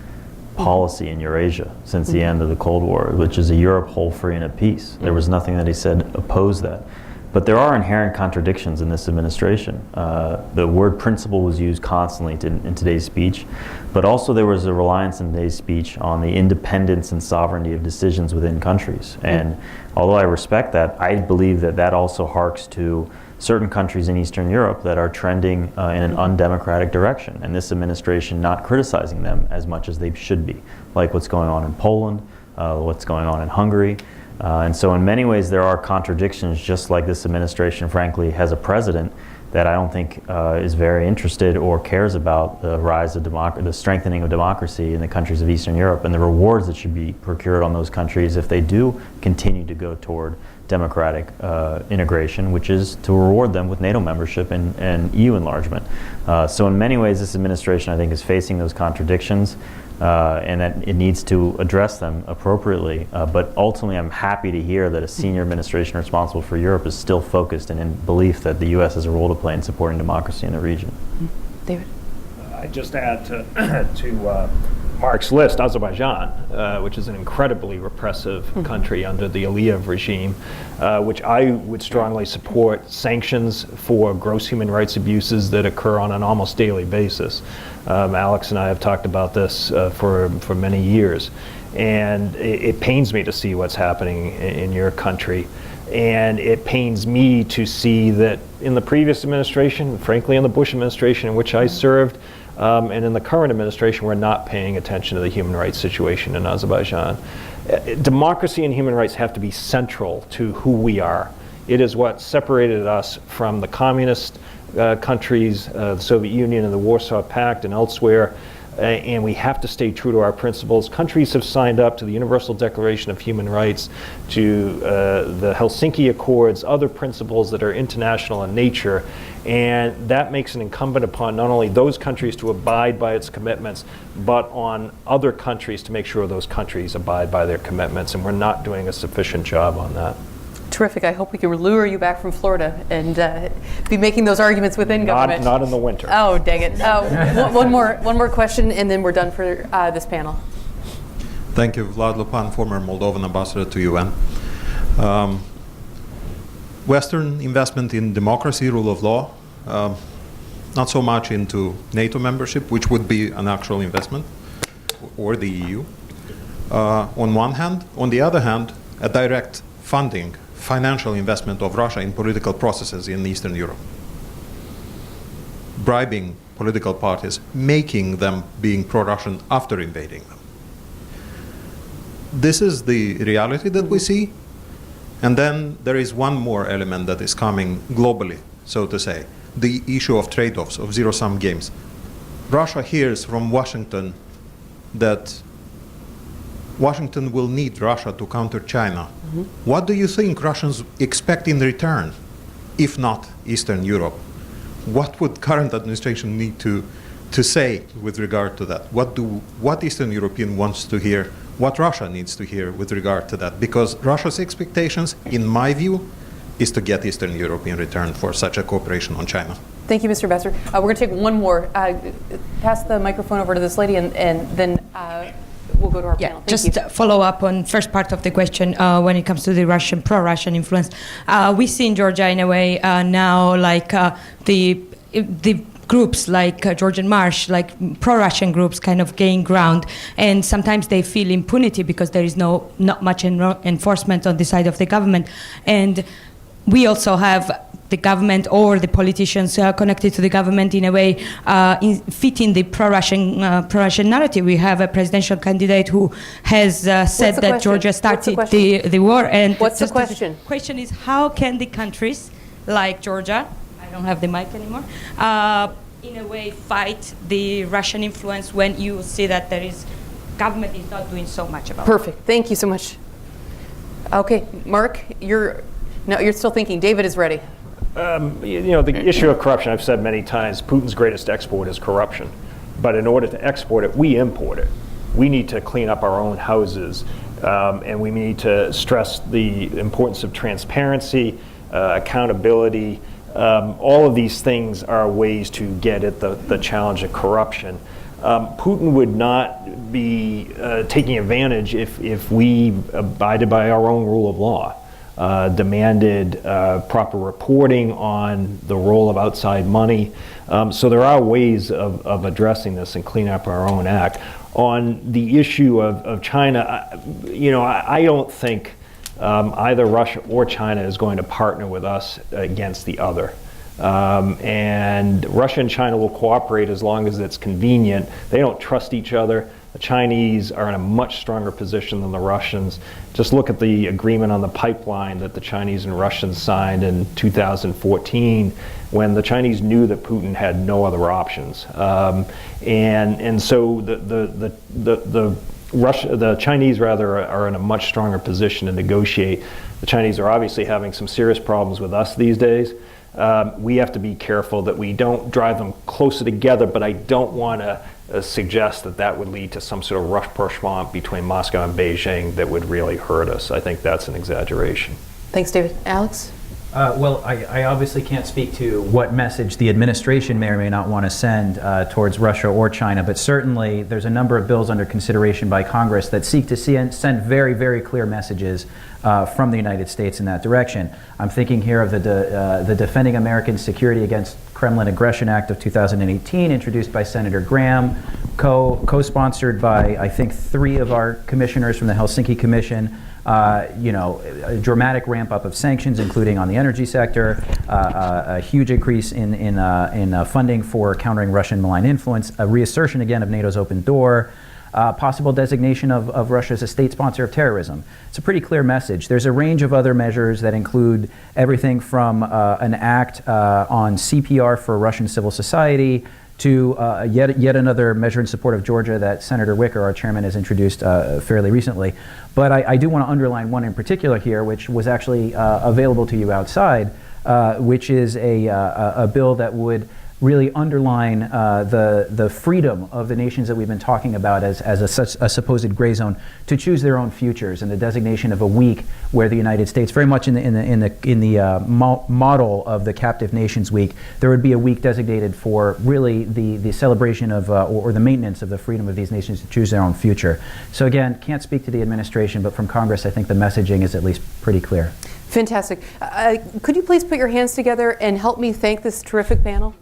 D: policy in Eurasia since the end of the Cold War, which is a Europe whole, free, and at peace. There was nothing that he said opposed that. But there are inherent contradictions in this administration. The word principle was used constantly in today's speech, but also there was a reliance in today's speech on the independence and sovereignty of decisions within countries. And although I respect that, I believe that that also harks to certain countries in Eastern Europe that are trending in an undemocratic direction, and this administration not criticizing them as much as they should be, like what's going on in Poland, what's going on in Hungary. And so in many ways there are contradictions, just like this administration, frankly, has a president that I don't think is very interested or cares about the rise of the strengthening of democracy in the countries of Eastern Europe and the rewards that should be procured on those countries if they do continue to go toward democratic integration, which is to reward them with NATO membership and EU enlargement. So in many ways this administration, I think, is facing those contradictions. And that it needs to address them appropriately. But ultimately, I'm happy to hear that a senior administration responsible for Europe is still focused and in belief that the U.S. has a role to play in supporting democracy in the region.
A: David?
B: I just add to Mark's list, Azerbaijan, which is an incredibly repressive country under the Aliyev regime, which I would strongly support sanctions for gross human rights abuses that occur on an almost daily basis. Alex and I have talked about this for many years, and it pains me to see what's happening in your country. And it pains me to see that in the previous administration, frankly in the Bush administration in which I served, and in the current administration, we're not paying attention to the human rights situation in Azerbaijan. Democracy and human rights have to be central to who we are. It is what separated us from the communist countries, the Soviet Union and the Warsaw Pact and elsewhere, and we have to stay true to our principles. Countries have signed up to the Universal Declaration of Human Rights, to the Helsinki Accords, other principles that are international in nature, and that makes it incumbent upon not only those countries to abide by its commitments, but on other countries to make sure those countries abide by their commitments, and we're not doing a sufficient job on that.
A: Terrific. I hope we can lure you back from Florida and be making those arguments within government.
B: Not in the winter.
A: Oh, dang it. One more question, and then we're done for this panel.
K: Thank you. Vlad Lupan, former Moldovan ambassador to UN. Western investment in democracy, rule of law, not so much into NATO membership, which would be an actual investment, or the EU, on one hand. On the other hand, a direct funding, financial investment of Russia in political processes in Eastern Europe. Bribing political parties, making them being pro-Russian after invading them. This is the reality that we see. And then there is one more element that is coming globally, so to say, the issue of trade-offs, of zero-sum games. Russia hears from Washington that Washington will need Russia to counter China. What do you think Russians expect in return, if not Eastern Europe? What would current administration need to say with regard to that? What Eastern European wants to hear? What Russia needs to hear with regard to that? Because Russia's expectations, in my view, is to get Eastern Europe in return for such a cooperation on China.
A: Thank you, Mr. Besser. We're going to take one more. Pass the microphone over to this lady, and then we'll go to our panel. Thank
L: just
A: you.
L: Follow up on first part of the question when it comes to the pro-Russian influence. We see in Georgia, in a way, now like the groups like Georgian March, like pro-Russian groups, kind of gain ground, and sometimes they feel impunity because there is not much enforcement on the side of the government. And we also have the government or the politicians connected to the government in a way fitting the pro-Russian narrative. We have a presidential candidate who has said that Georgia started the war. And
A: what's the question?
L: The question is, how can the countries like Georgia, I don't have the mic anymore, in a way fight the Russian influence when you see that government is not doing so much about it?
A: Perfect. Thank you so much. Okay, Mark, you're still thinking. David is ready.
B: The issue of corruption, I've said many times, Putin's greatest export is corruption. But in order to export it, we import it. We need to clean up our own houses, and we need to stress the importance of transparency, accountability. All of these things are ways to get at the challenge of corruption. Putin would not be taking advantage if we abided by our own rule of law, demanded proper reporting on the role of outside money. So there are ways of addressing this and cleaning up our own act. On the issue of China, I don't think either Russia or China is going to partner with us against the other. And Russia and China will cooperate as long as it's convenient. They don't trust each other. The Chinese are in a much stronger position than the Russians. Just look at the agreement on the pipeline that the Chinese and Russians signed in 2014 when the Chinese knew that Putin had no other options. And so the Chinese are in a much stronger position to negotiate. The Chinese are obviously having some serious problems with us these days. We have to be careful that we don't drive them closer together, but I don't want to suggest that would lead to some sort of rapprochement between Moscow and Beijing that would really hurt us. I think that's an exaggeration.
A: Thanks, David. Alex?
F: Well, I obviously can't speak to what message the administration may or may not want to send towards Russia or China, but certainly there's a number of bills under consideration by Congress that seek to send very, very clear messages from the United States in that direction. I'm thinking here of the Defending American Security Against Kremlin Aggression Act of 2018, introduced by Senator Graham, co-sponsored by, I think, 3 of our commissioners from the Helsinki Commission. A dramatic ramp up of sanctions, including on the energy sector, a huge increase in funding for countering Russian malign influence, a reassertion again of NATO's open door, possible designation of Russia as a state sponsor of terrorism. It's a pretty clear message. There's a range of other measures that include everything from an act on CPR for Russian civil society to yet another measure in support of Georgia that Senator Wicker, our chairman, has introduced fairly recently. But I do want to underline one in particular here, which was actually available to you outside, which is a bill that would really underline the freedom of the nations that we've been talking about as a supposed gray zone to choose their own futures, and the designation of a week where the United States, very much in the model of the Captive Nations Week, there would be a week designated for really the celebration of or the maintenance of the freedom of these nations to choose their own future. So again, can't speak to the administration, but from Congress, I think the messaging is at least pretty clear.
A: Fantastic. Could you please put your hands together and help me thank this terrific panel?